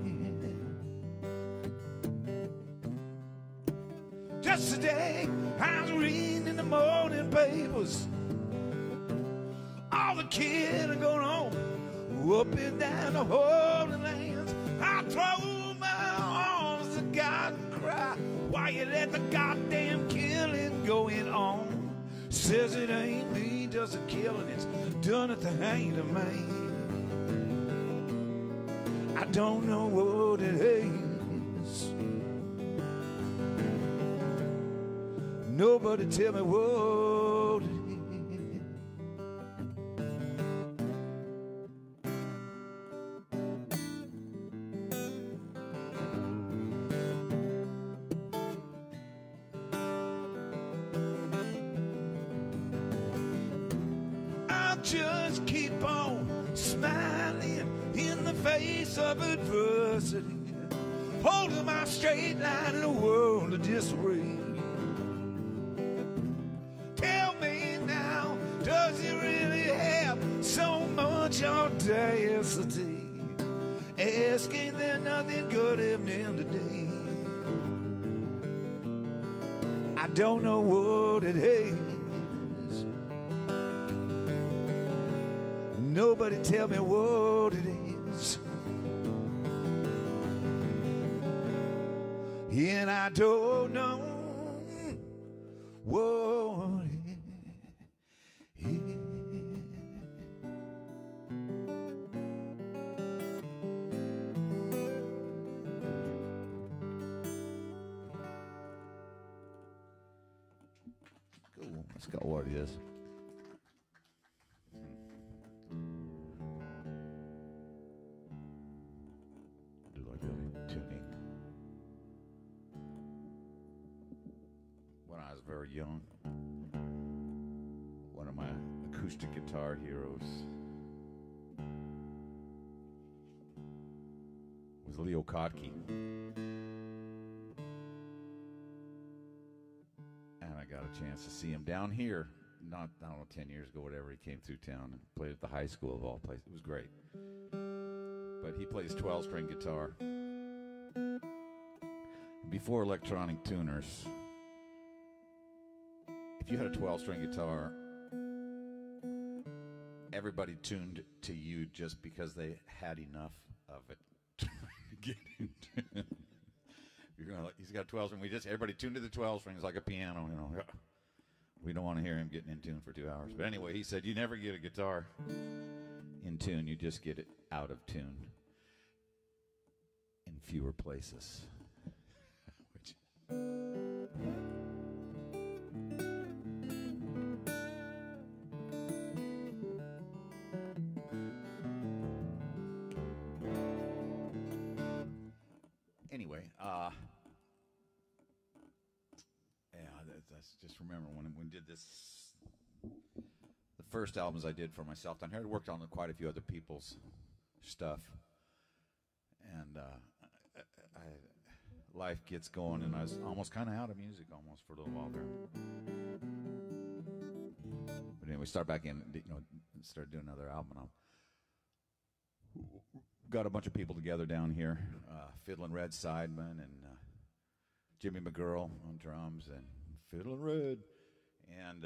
is. Just today, I was reading in the morning papers. All the kids are going home, up and down the Holy Lands. I throw my arms to God and cry, why you let the goddamn killing going on? Says it ain't me does the killing, it's done at the hand of man. I don't know what it is. Nobody tell me what it is. I'll just keep on smiling in the face of adversity, holding my straight line in a world of disarray. Tell me now, does he really have so much audacity? Asking there nothing good happening today. I don't know what it is. Nobody tell me what it is. And I don't know what it is. Cool. Let's go what it is. Very young. One of my acoustic guitar heroes was Leo Kottke. And I got a chance to see him down here, I don't know, 10 years ago, whatever. He came through town and played at the high school of all places. It was great. but he plays 12-string guitar. Before electronic tuners, if you had a 12-string guitar, everybody tuned to you just because they had enough of it to get into. He's got 12 string. Everybody tuned to the 12 strings like a piano, you know. We don't want to hear him getting in tune for 2 hours. But anyway, he said you never get a guitar in tune, you just get it out of tune in fewer places. Anyway, that's just remember when we did this, the first albums I did for myself down here. I worked on quite a few other people's stuff, and life gets going, and I was almost kind of out of music almost for a little while there. But anyway, start back in, start doing another album. And got a bunch of people together down here, Fiddlin' Red Sideman and Jimmy McGurl on drums and Fiddlin' Red, and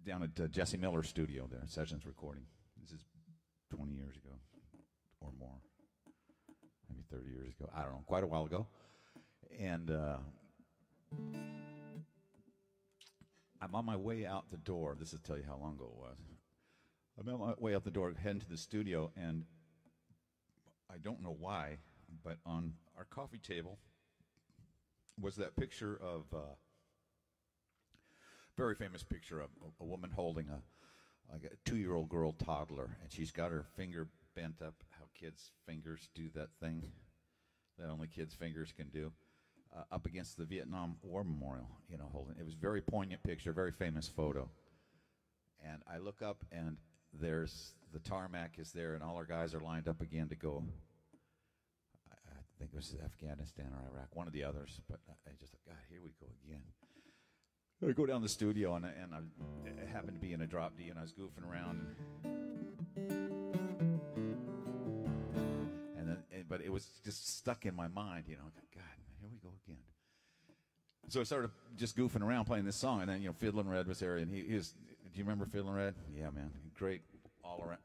down at Jesse Miller's studio there, Sessions Recording. This is 20 years ago or more, maybe 30 years ago. I don't know, quite a while ago. And I'm on my way out the door. This is to tell you how long ago it was. I'm on my way out the door, heading to the studio, and I don't know why, but on our coffee table was that picture of very famous picture of a woman holding a 2-year-old girl toddler, and she's got her finger bent up, how kids' fingers do that thing that only kids' fingers can do, up against the Vietnam War Memorial, holding. It was a very poignant picture, very famous photo. And I look up, and there's the tarmac is there, and all our guys are lined up again to go. I think it was Afghanistan or Iraq, one of the others. But I just thought, God, here we go again. I go down the studio, and I happened to be in a drop D, and I was goofing around. But it was just stuck in my mind, God, here we go again. So I started just goofing around playing this song, and then Fiddlin' Red was there, and he was. Do you remember Fiddlin' Red? Yeah, man, great,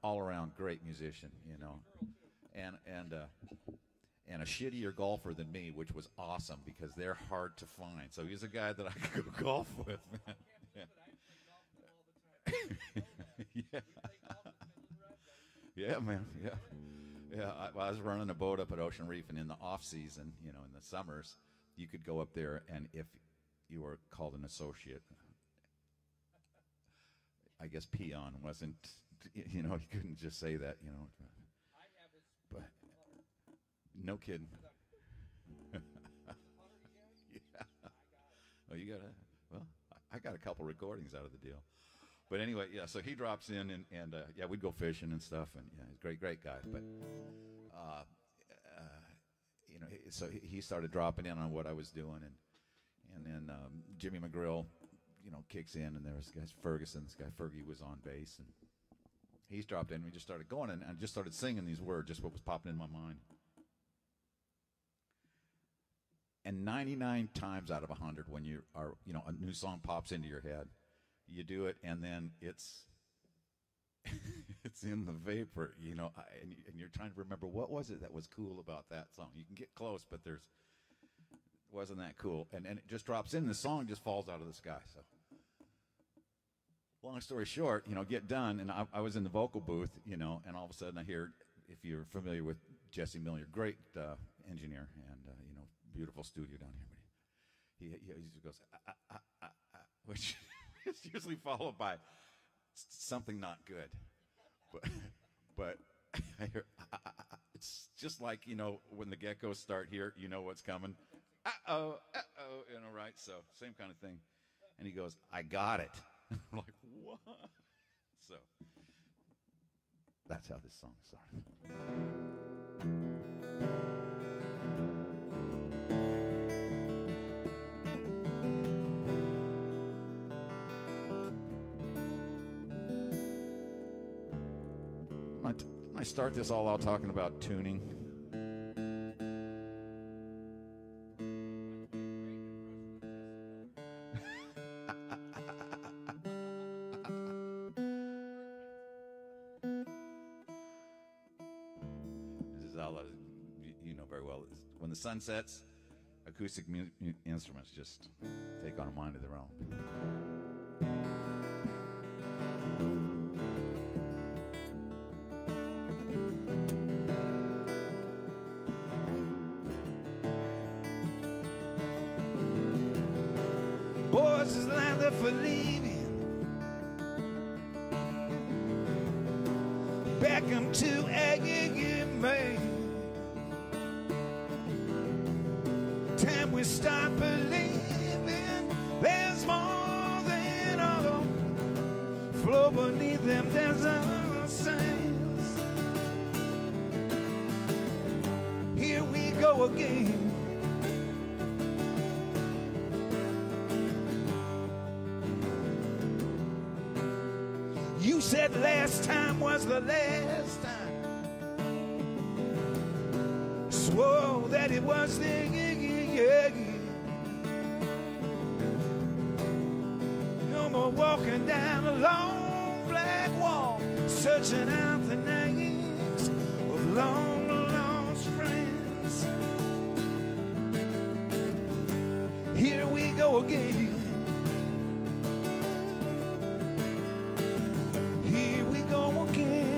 all around great musician, and a shittier golfer than me, which was awesome because they're hard to find. So he's a guy that I could go golf with, man. Yeah. Yeah, man. Yeah. Yeah, I was running a boat up at Ocean Reef, and in the off season, in the summers, you could go up there, and if you were called an associate, I guess peon wasn't, you couldn't just say that, But no kidding. Yeah. Oh, I got a couple recordings out of the deal. But anyway, yeah, so he drops in, and we'd go fishing and stuff, and he's a great guy. But, so he started dropping in on what I was doing, and then Jimmy McGrill, kicks in, and there was this guy Ferguson, this guy Fergie was on bass, and he's dropped in, and we just started going, and I just started singing these words, just what was popping in my mind. And 99 times out of 100, when you are, a new song pops into your head, you do it, and then it's in the vapor, and you're trying to remember what was it that was cool about that song. You can get close, but wasn't that cool, and it just drops in. The song just falls out of the sky. So, long story short, get done, and I was in the vocal booth, and all of a sudden I hear, if you're familiar with Jesse Miller, great engineer, and beautiful studio down here, but he just goes, which is usually followed by something not good, but I hear, it's just like when the geckos start here, what's coming. Right? So same kind of thing. And he goes, I got it. I'm like, what? So that's how this song started. I start this all out talking about tuning. This is all you know very well. When the sun sets, acoustic instruments just take on a mind of their own. Boys is landed for leaving. Back 'em to Aggie May. Time we start believing there's more than all. Flow beneath them, there's a sense. Here we go again. You said last time was the last time. Swore that it was the no more walking down a long black wall, searching out the names of long lost friends. Here we go again. Here we go again.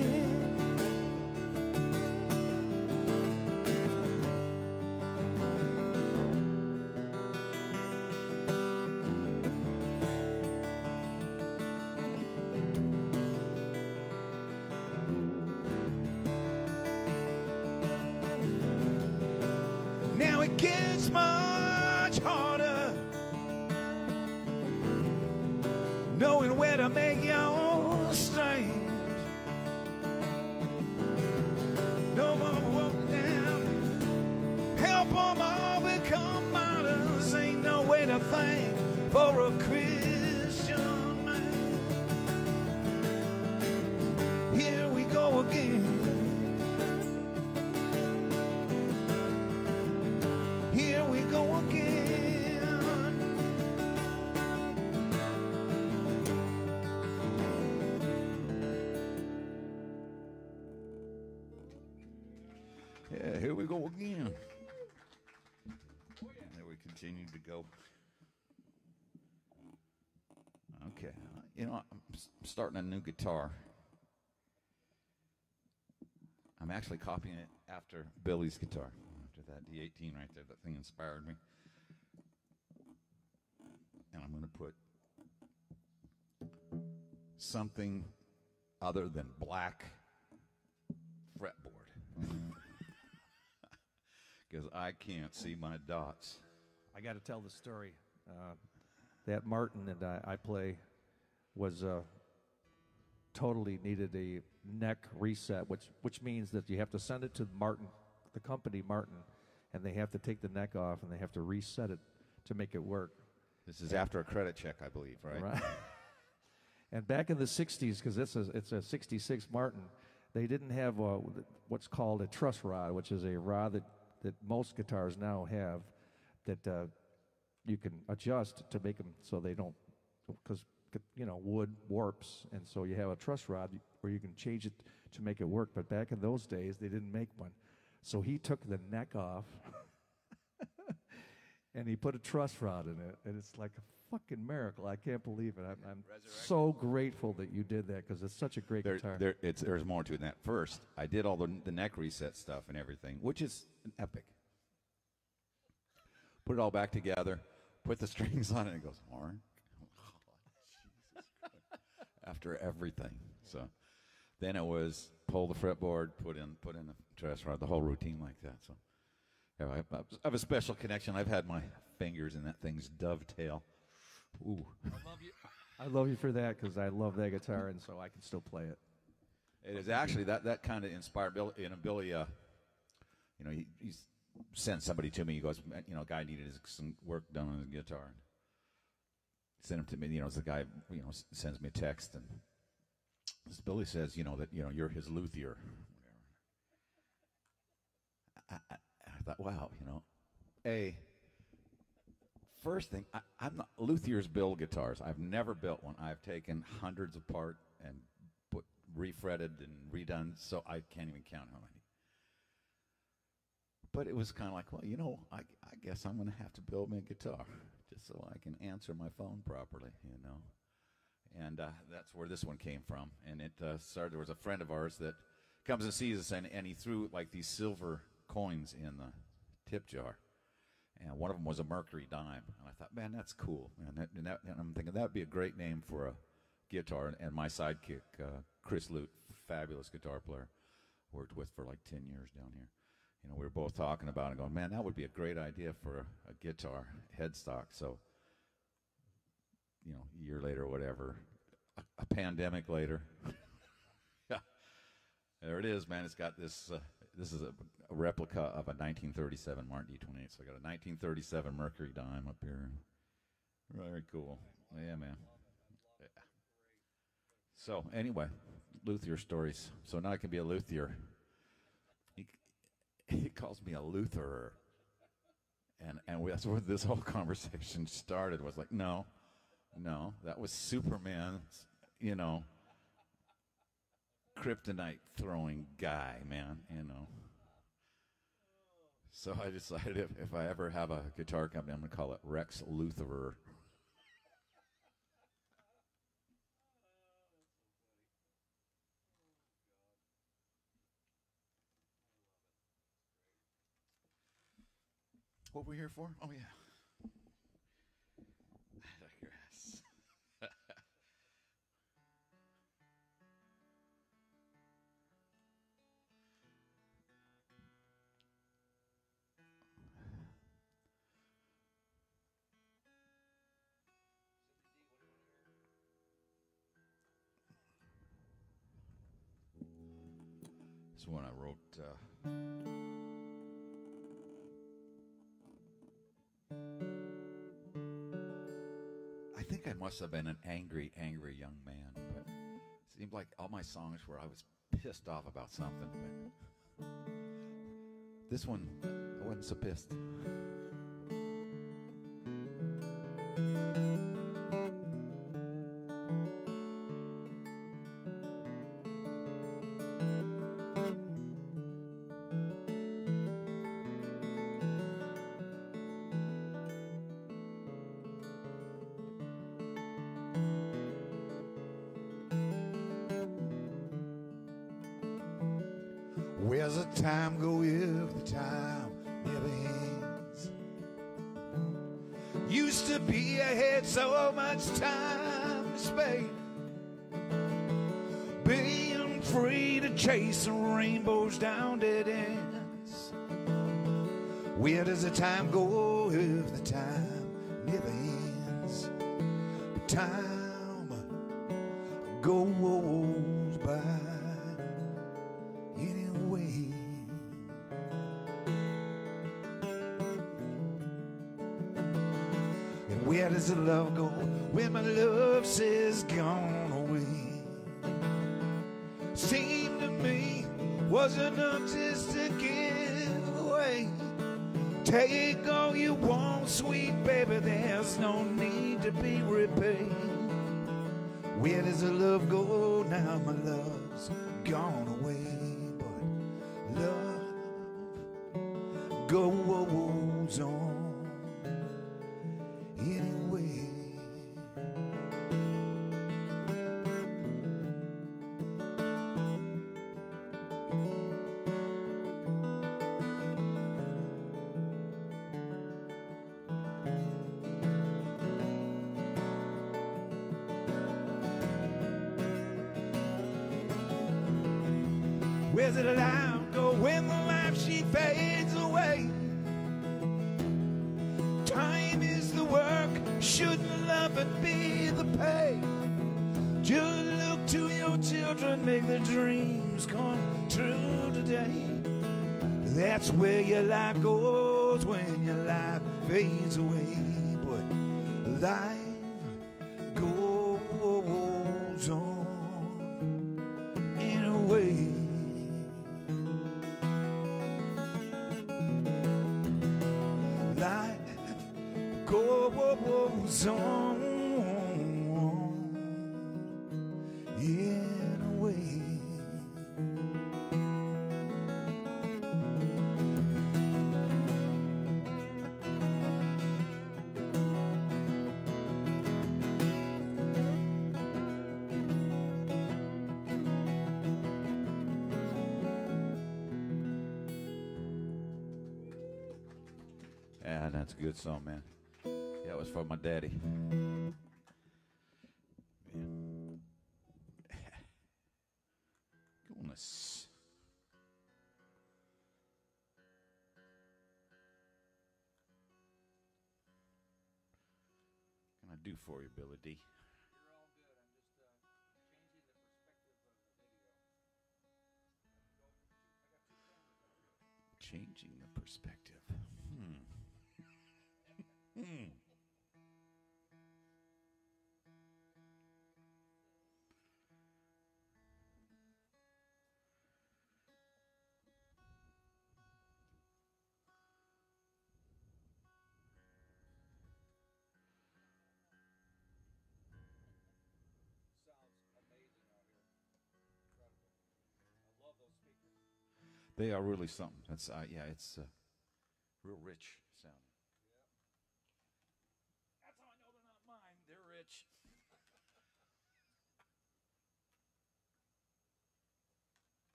Now it gets much harder knowing where to make your stand. No more walking down. Help them all become martyrs. Ain't no way to think for a Christian man. Here we go again. Here we go again. Yeah, here we go again. And there we continue to go. Okay, you know, I'm starting a new guitar. I'm actually copying it after Billy's guitar. After that D18 right there, that thing inspired me. And I'm going to put something other than black fretboard. Because I can't see my dots. I got to tell the story. That Martin that I play was totally needed a neck reset, which means that you have to send it to Martin, the company Martin, and they have to take the neck off and they have to reset it to make it work. This is after a credit check, I believe, right? Right. And back in the 60s, because it's a 66 Martin, they didn't have what's called a truss rod, which is a rod that most guitars now have that you can adjust to make them so they don't, because, you know, wood warps, and so you have a truss rod where you can change it to make it work. But back in those days, they didn't make one. So he took the neck off, and he put a truss rod in it, and it's like a fucking miracle. I can't believe it. I'm so grateful that you did that, because it's such a great guitar. There's more to it than that. First, I did all the neck reset stuff and everything, which is an epic. Put it all back together, put the strings on it, and it goes, Mark, Jesus Christ. After everything. So then it was pull the fretboard, put in the truss rod, the whole routine like that. So yeah, I have a special connection. I've had my fingers in that thing's dovetail. Ooh. I love you for that, because I love that guitar, and so I can still play it. It is actually that kind of inspired Billy. You know, he's sent somebody to me. He goes, you know, a guy needed some work done on his guitar. Sent him to me. You know, the guy, you know, sends me a text, and this Billy says, you know, that, you know, you're his luthier. I thought, wow, you know, first thing, I'm not, luthiers build guitars. I've never built one. I've taken hundreds apart and refretted and redone, so I can't even count how many. But it was kind of like, well, you know, I guess I'm going to have to build me a guitar just so I can answer my phone properly, you know. And that's where this one came from. And it started, there was a friend of ours that comes and sees us, and he threw like these silver coins in the tip jar. And one of them was a Mercury dime. And I thought, man, that's cool. And I'm thinking that would be a great name for a guitar. And my sidekick, Chris Lute, fabulous guitar player, worked with for like 10 years down here. You know, we were both talking about it and going, man, that would be a great idea for a guitar headstock. So, you know, a year later or whatever, a pandemic later, yeah, there it is, man. It's got this, this is a replica of a 1937 Martin D28. So I got a 1937 Mercury dime up here. Very cool. Yeah, man. Yeah. So anyway, luthier stories. So now I can be a luthier. He calls me a lutherer, and that's where this whole conversation started. Was like, no, that was Superman's, you know, kryptonite throwing guy, man, you know. So I decided if I ever have a guitar company, I'm gonna call it Rex Lutherer. What we're here for? Oh, yeah. I digress. This one I wrote. I think I must have been an angry young man, but it seemed like all my songs were I was pissed off about something, but this one, I wasn't so pissed. Where's the time go if the time never ends? Used to be I had so much time to spare, being free to chase the rainbows down dead ends. Where does the time go if the time never ends? Time goes by. Where does the love go when my love says gone away? Seemed to me was enough just to give away. Take all you want, sweet baby, there's no need to be repaid. Where does the love go now my love's gone away? But love goes on. Anyway, where's the line go when the life she fades away? Time is the work, shouldn't love it be the pay? Just look to your children, make their dreams come true today. That's where your life goes when your life fades away. But life goes on in a way. goes on in a way. Yeah, that's a good song, man. Yeah, it was for my daddy. Goodness. What can I do for you, Billy D? You're all good. I'm just changing the perspective of the video. Changing the perspective. Sounds amazing out here. Incredible. I love those speakers. They are really something. That's yeah, it's real rich sounding. That's how I know they're not mine. They're rich.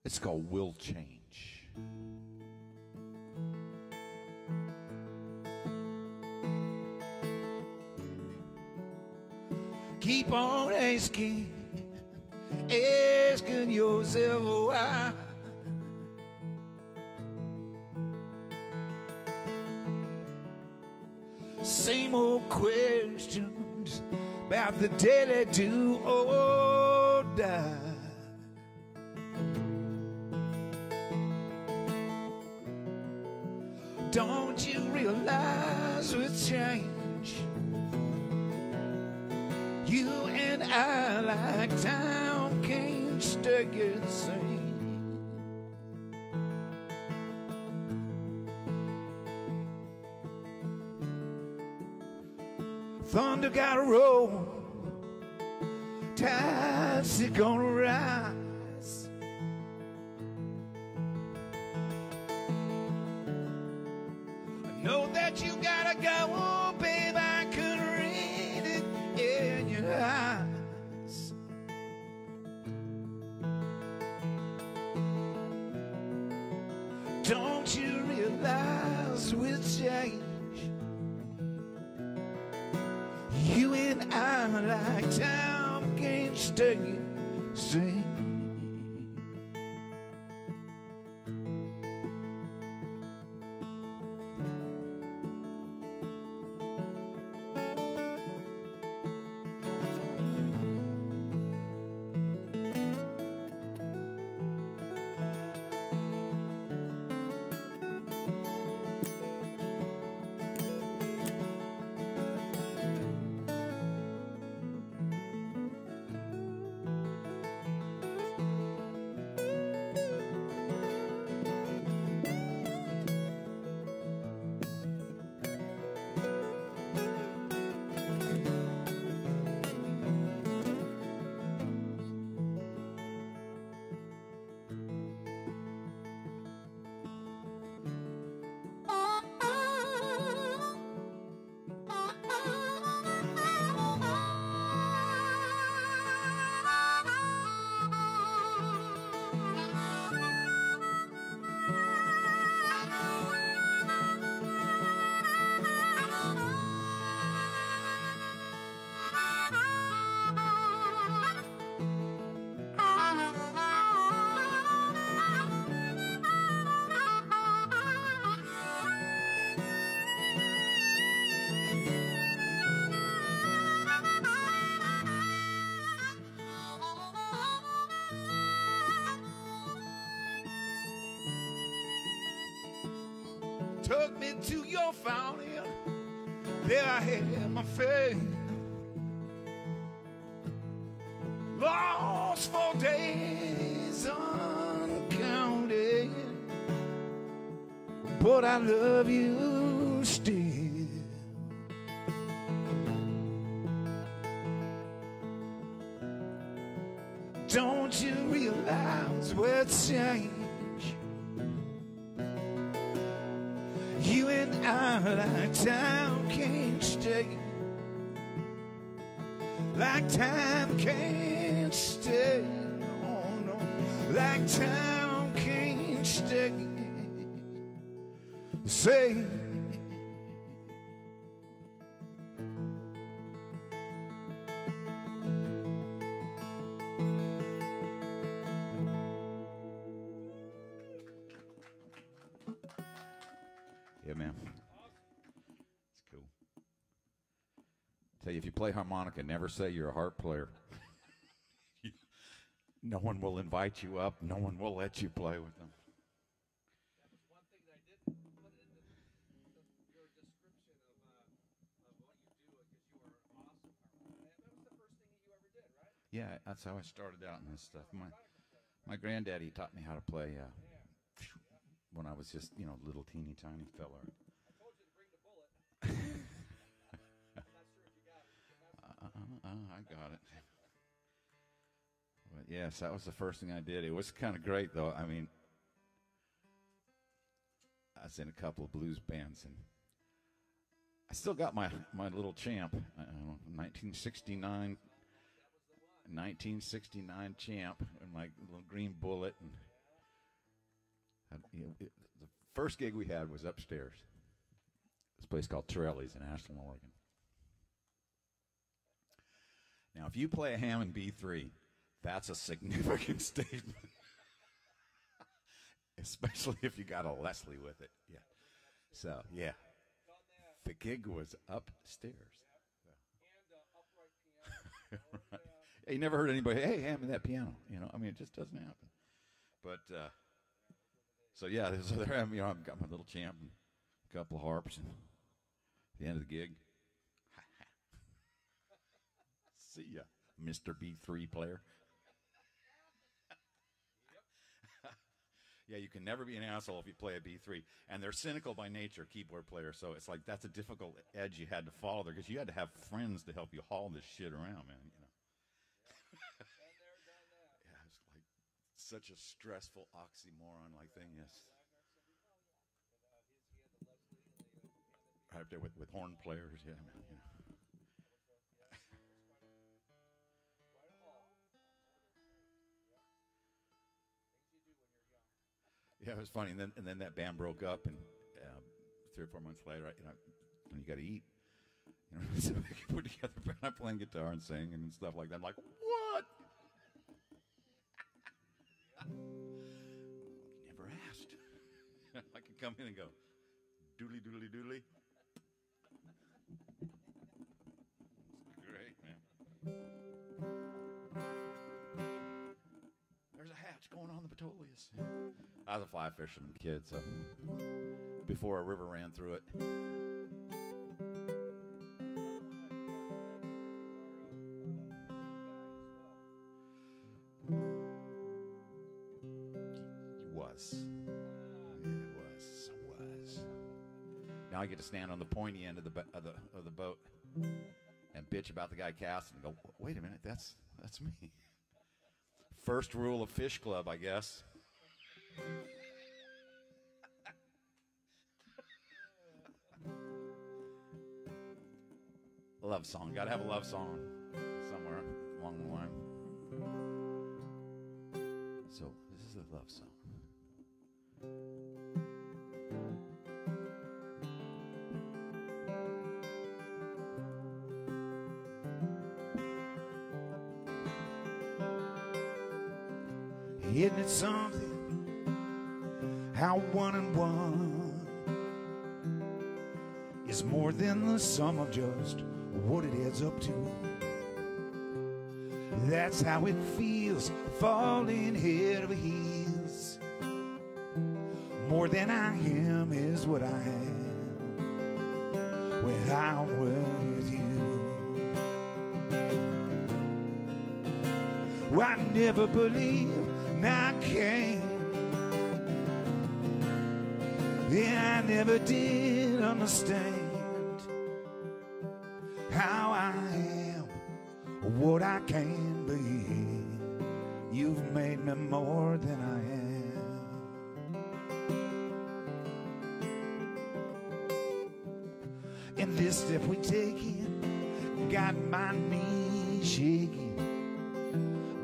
It's called Will Change. Keep on asking yourself why. Same old questions about the daily do or die. Don't you realize with change, you and I, like time, can't stay the same. Thunder gotta roll, tides are gonna rise. I know that you gotta go, babe, I could read it in your eyes. Don't you realize with change, you and I, like time, can't stay the same. took me to your fountain. There I had my faith. Lost for days uncounted, but I love you still. Don't you realize we're changed? You and I, like time can't stay. Like time can't stay. Oh no, like time can't stay. Say, yeah, man. It's cool. Tell you, if you play harmonica, never say you're a harp player. No one will invite you up. No one will let you play with them. That was one thing that I didn't put in your description of what you do, because you are awesome. That was the first thing that you ever did, right? Yeah, that's how I started out in this stuff. My granddaddy taught me how to play when I was just, little teeny tiny fella. I told you to bring the bullet. I'm not sure if you got it. I got it. But yes, that was the first thing I did. It was kind of great, though. I mean, I was in a couple of blues bands, and I still got my little champ, 1969 champ, and my little green bullet. And the first gig we had was upstairs. This place called Torelli's in Ashland, Oregon. Now, if you play a Hammond B3, that's a significant statement. Especially if you got a Leslie with it. Yeah. So, yeah. The gig was upstairs. And upright piano. Right. Yeah, you never heard anybody, hey, hand me that piano. It just doesn't happen. But, so yeah, so there I am, I've got my little champ and a couple of harps, and at the end of the gig, see ya, Mr. B3 player. Yeah, you can never be an asshole if you play a B3. And they're cynical by nature, keyboard players, so it's like that's a difficult edge you had to follow there, because you had to have friends to help you haul this shit around, man. Yeah, it's like such a stressful oxymoron-like thing, yes. Right there with horn players, yeah, man. Yeah, it was funny, and then that band broke up, and 3 or 4 months later, when you got to eat, so we put together a band. I'm playing guitar and singing and stuff like that. I'm like, what? Never asked. I can come in and go, doodly doodly doodly. Great, man. There's a hatch going on the Petolius. I was a fly fisherman kid, so before a river ran through it. Now I get to stand on the pointy end of the boat and bitch about the guy casting and go, wait a minute, that's me. First rule of Fish Club, I guess. Love song. Got to have a love song somewhere along the line. So this is a love song. Isn't it something how 1 and 1 is more than the sum of just what it adds up to? That's how it feels, falling head over heels. More than I am is what I am when I'm with you. Well, I never believed I can. Yeah, I never did understand how I am, what I can be. You've made me more than I am. And this step we taking got my knees shaking.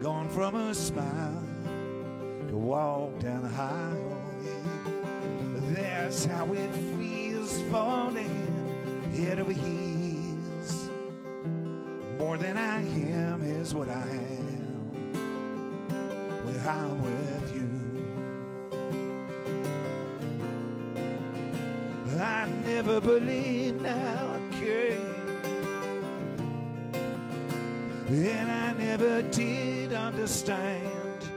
Gone from a smile to walk down the highway. That's how it feels, falling head over heels. More than I am is what I am when I'm with you. I never believed now I can, and I never did understand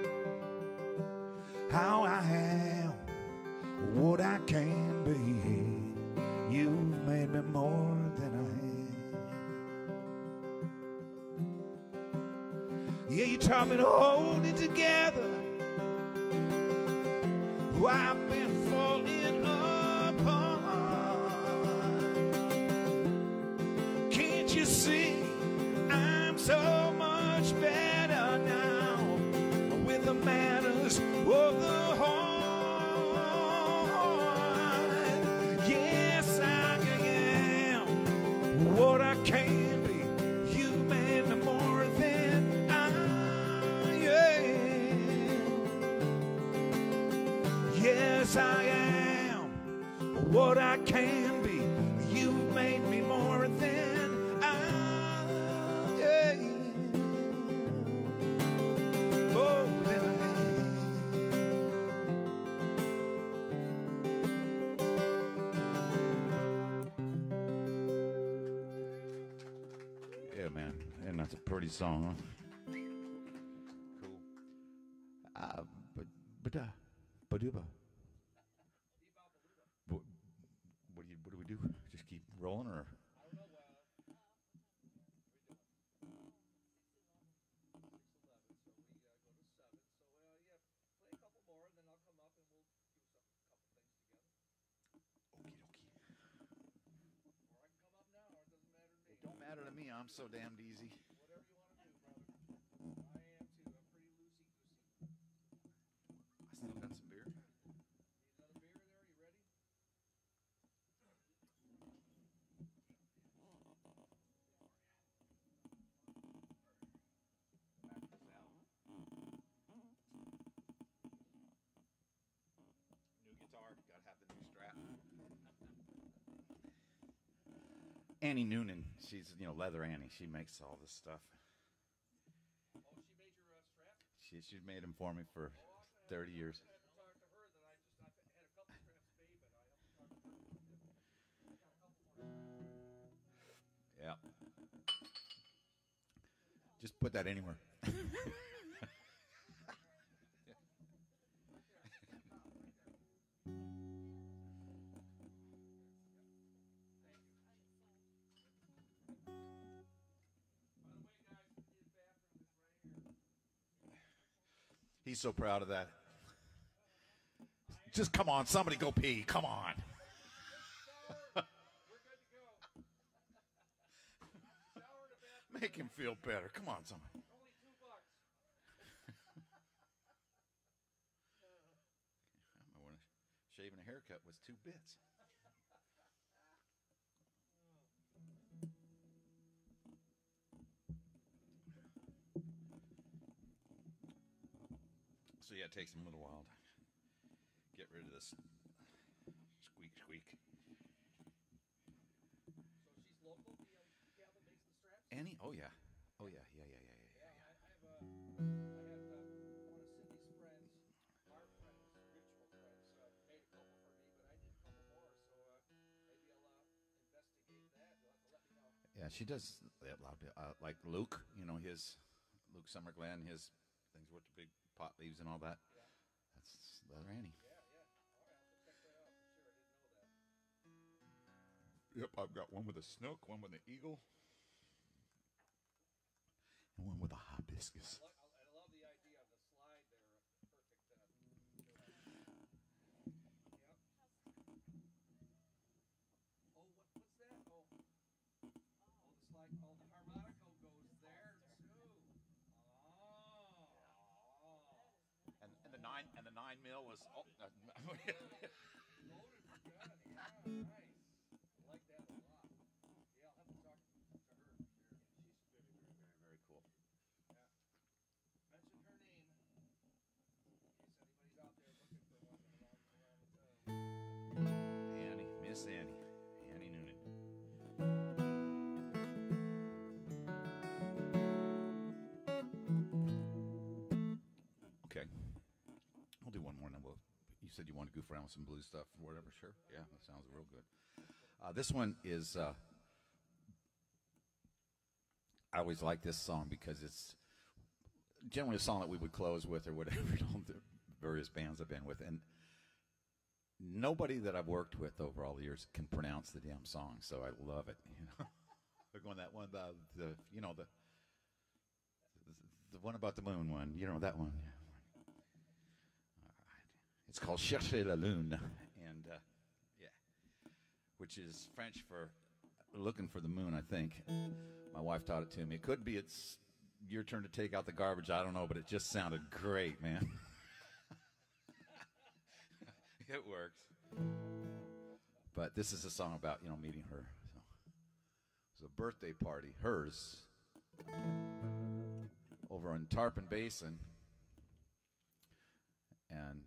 how I am, what I can be. You've made me more than I am. Yeah, you taught me to hold it together. Oh, I've been falling apart. Can't you see I'm so much better now with the manners of the heart? What I can be, you made me more than I am. Yes, I am. What I can be, you made me more than I am. More than I Man, and that's a pretty song, huh? Cool. Baduba. What do we do? Just keep rolling, or? Don't matter to me. I'm so damned easy. Whatever you want to do, brother. I am too. I'm pretty loosey-goosey. I still got some beer. Need another beer there? You ready? New guitar. Gotta have the new strap. Annie Noonan, she's Leather Annie. She makes all this stuff. Oh, she made your strap? She's made them for me for 30 years. I haven't talked to her. That I've had a couple straps made, but I haven't talked to her. I got a couple more. Yeah. Just put that anywhere. He's so proud of that. Just come on, somebody go pee. Come on. Make him feel better. Come on, somebody. Only $2. When shaving a haircut was 2 bits. So yeah, it takes them a little while to get rid of this squeak. So she's local, the gal that makes the straps? Annie? Oh yeah. Yeah, I have one of Cindy's friends, our friends, mutual friends, made a couple for me, but I need a couple more, so maybe I'll investigate that. You'll have to let me know. Yeah, she does a lot of like Luke, Luke Summerglen, his things with the big pot leaves and all that. Yeah. That's Leather Annie. Yeah. All right. Yep, I've got one with a snook, one with an eagle, and one with a hibiscus. I love the idea of the slide there. Perfect. Yep. Oh, what's that? Oh, the slide. Oh, the harmonica goes there too. Oh. And the 9 mil was. Oh, Loaded for good. Yeah, nice. I like that a lot. Yeah, I'll have to talk to her. Sure. she's very cool. Yeah. Mention her name in case anybody's out there looking for one around town. Annie, Miss Annie Noonan. Okay, I'll do one more, and then you said you want to goof around with some blues stuff or whatever. Sure, yeah, that sounds real good. This one is. I always like this song because it's generally a song that we would close with or whatever. The various bands I've been with, and nobody that I've worked with over all the years can pronounce the damn song, so I love it. They're going that one, the one about the moon one, that one. It's called Chercher la Lune, and which is French for looking for the moon, I think. My wife taught it to me. It could be it's your turn to take out the garbage. I don't know, but it just sounded great, man. It works. But this is a song about, meeting her. So it was a birthday party, hers, over in Tarpon Basin. And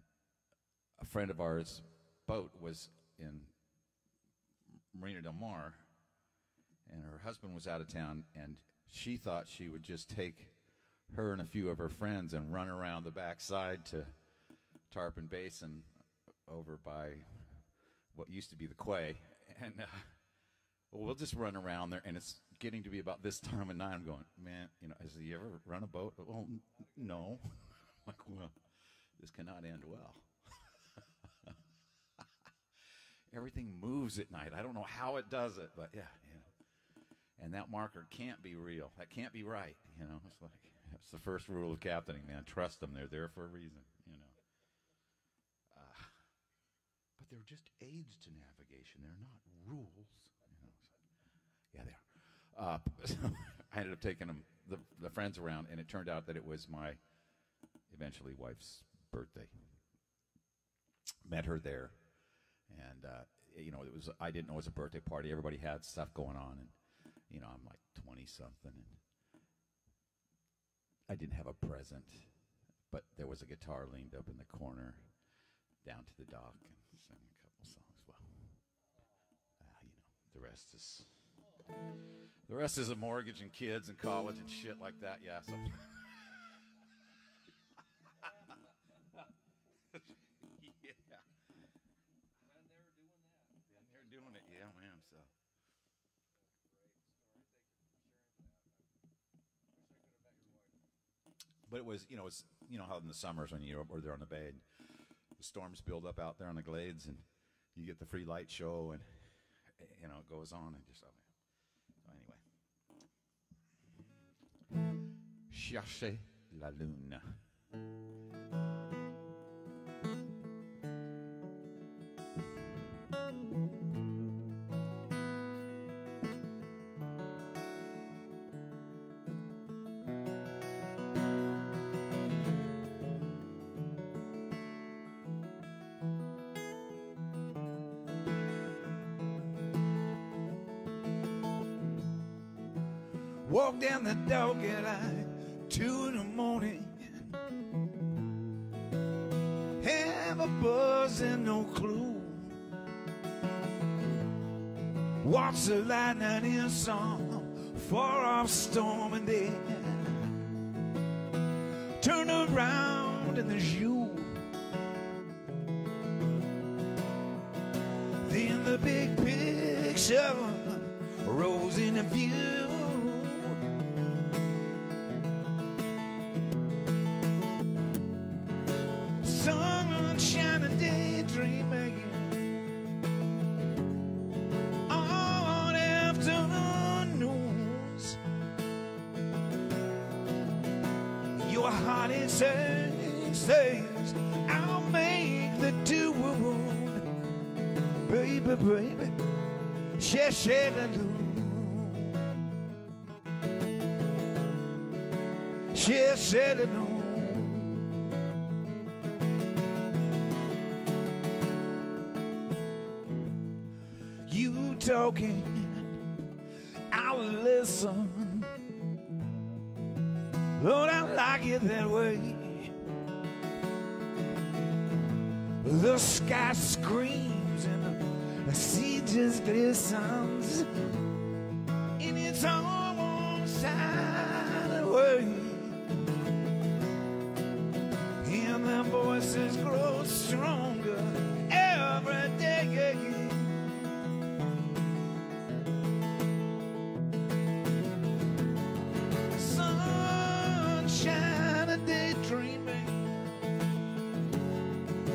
a friend of ours' boat was in Marina Del Mar, and her husband was out of town, and she thought she would just take her and a few of her friends and run around the backside to Tarpon Basin over by what used to be the quay. And we'll just run around there, and it's getting to be about this time of night. I'm going, man, has he ever run a boat? Well, no. Like, well, this cannot end well. Everything moves at night. I don't know how it does it, but yeah. And that marker can't be real. That can't be right. It's like, that's the first rule of captaining, man. Trust them. They're there for a reason, But they're just aids to navigation. They're not rules. Yeah, they are. I ended up taking them, the friends around, and it turned out that it was my eventually wife's birthday. Met her there. And, I didn't know it was a birthday party. Everybody had stuff going on. And, I'm like 20-something. And I didn't have a present. But there was a guitar leaned up in the corner down to the dock and sang a couple songs. Well, the rest is a mortgage and kids and college and shit like that. Yeah, so. Doing it, yeah, man. So, but it was, it's how in the summers when you're there on the bay, and the storms build up out there on the glades, and you get the free light show, and it goes on, and just so anyway. Chercher la lune. Walk down the dog at like 2 in the morning. Have a buzz and no clue. Watch the lightning in song, far off storm and day. Turn around and there's you. Then the big picture rolls into view. Sunshine and daydreaming. Oh, heart is says I'll make the two-wound. Baby, baby, she-she-la-loo. She-she-la-loo. You talking, I'll listen. Lord, I like it that way. The sky screams and the sea just glistens in its own silent way. And the voices grow stronger every day. Sunshine and daydreaming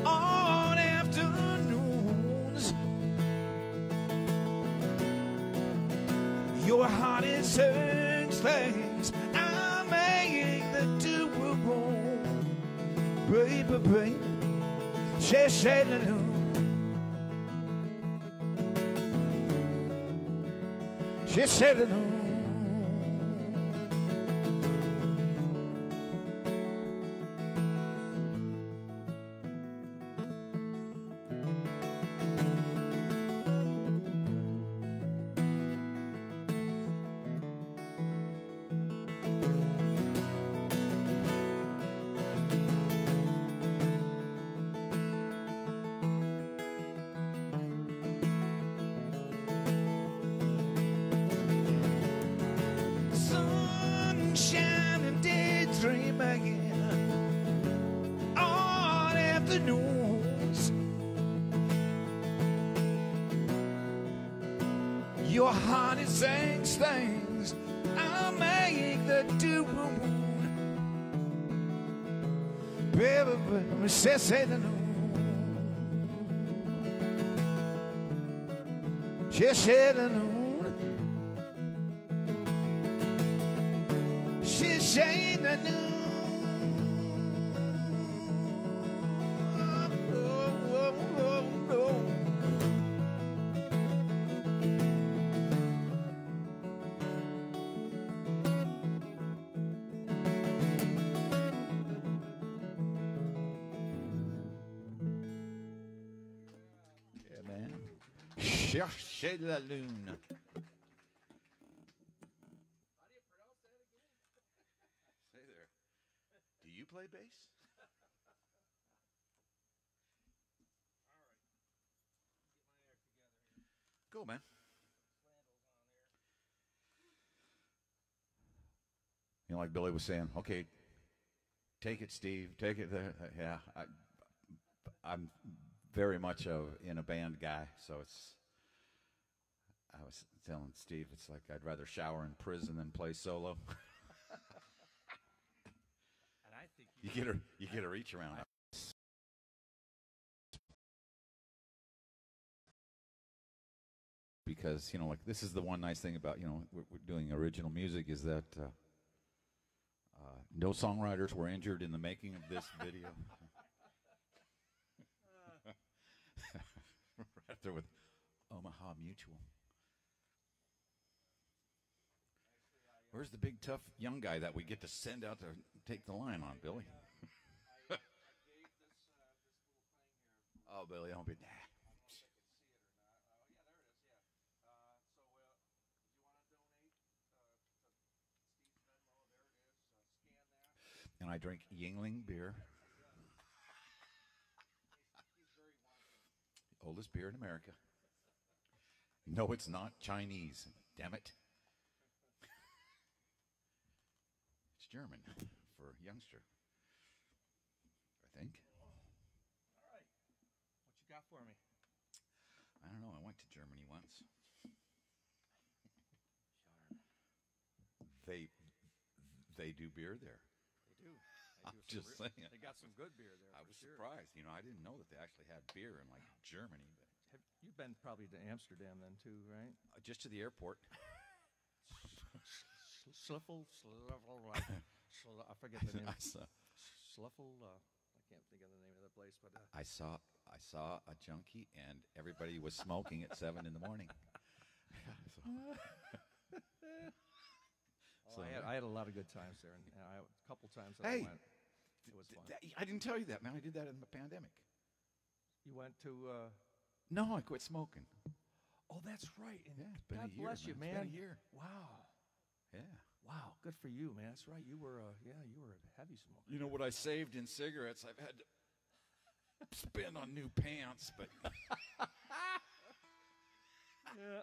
on afternoons. Your heart is saying things I make the two wrong. Baby, baby, she-she-la-loo. She-she-la-loo. Sunshine and daydreaming on afternoons. Your heart is saying things I make the do. Baby, baby, she-she-la-loo. She-she-la-loo. She-she-la-loo. Yeah, man. She-she-la-loo. Say there. Do you play bass? Go, man. You know, like Billy was saying, okay, take it, Steve. Take it there. Yeah, I'm very much in a band guy, so it's. I was telling Steve, it's like I'd rather shower in prison than play solo. And I think You get a reach around. Because, you know, like this is the one nice thing about, you know, we're doing original music is that no songwriters were injured in the making of this video. Right there with Omaha Mutual. Where's the big tough young guy that we get to send out to take the line on, Billy? Oh, Billy, don't be. And I drink Yingling beer. Oldest beer in America. No, it's not Chinese. Damn it. It's German for youngster, I think. All right. What you got for me? I don't know. I went to Germany once. They do beer there. They do. I'm just saying. They got some good beer there. I for was sure. surprised. You know, I didn't know that they actually had beer in like Germany. But You've been probably to Amsterdam then too, right? just to the airport. I forget the name. I saw, Schluffel. I can't think of the name of the place, but I saw a junkie, and everybody was smoking at 7 in the morning. So, I had a lot of good times there, and a couple times that Hey, I went, it was fun. I didn't tell you that, man. I did that in the pandemic. You went to. No, I quit smoking. Oh, that's right. And Yeah, it's been God a year, bless you, man. man. It's been a year. Wow. Yeah. Wow. Good for you, man. That's right. You were a heavy smoker. You know what I saved in cigarettes? I've had to spend on new pants, but Yeah.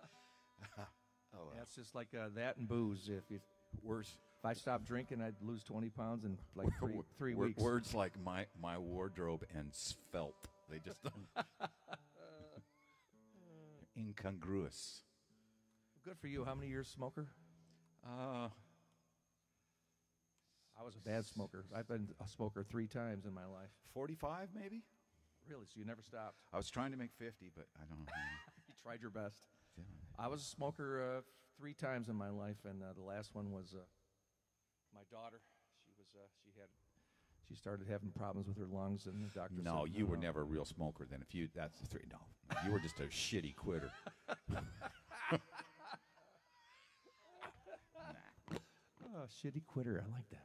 oh, well. Yeah, it's just like that and booze. If I stopped drinking, I'd lose 20 pounds in like three weeks. Words like my wardrobe and svelte. They just don't. Incongruous. Good for you. How many years smoker? Uh, I was a bad smoker. I've been a smoker 3 times in my life. 45 maybe? Really? So you never stopped? I was trying to make 50, but I don't know. You tried your best. I was a smoker 3 times in my life, and the last one was my daughter. She started having problems with her lungs, and the doctor No, said, you were never a real smoker then. That's the 3. No, you were just a shitty quitter. Oh, shitty quitter. I like that.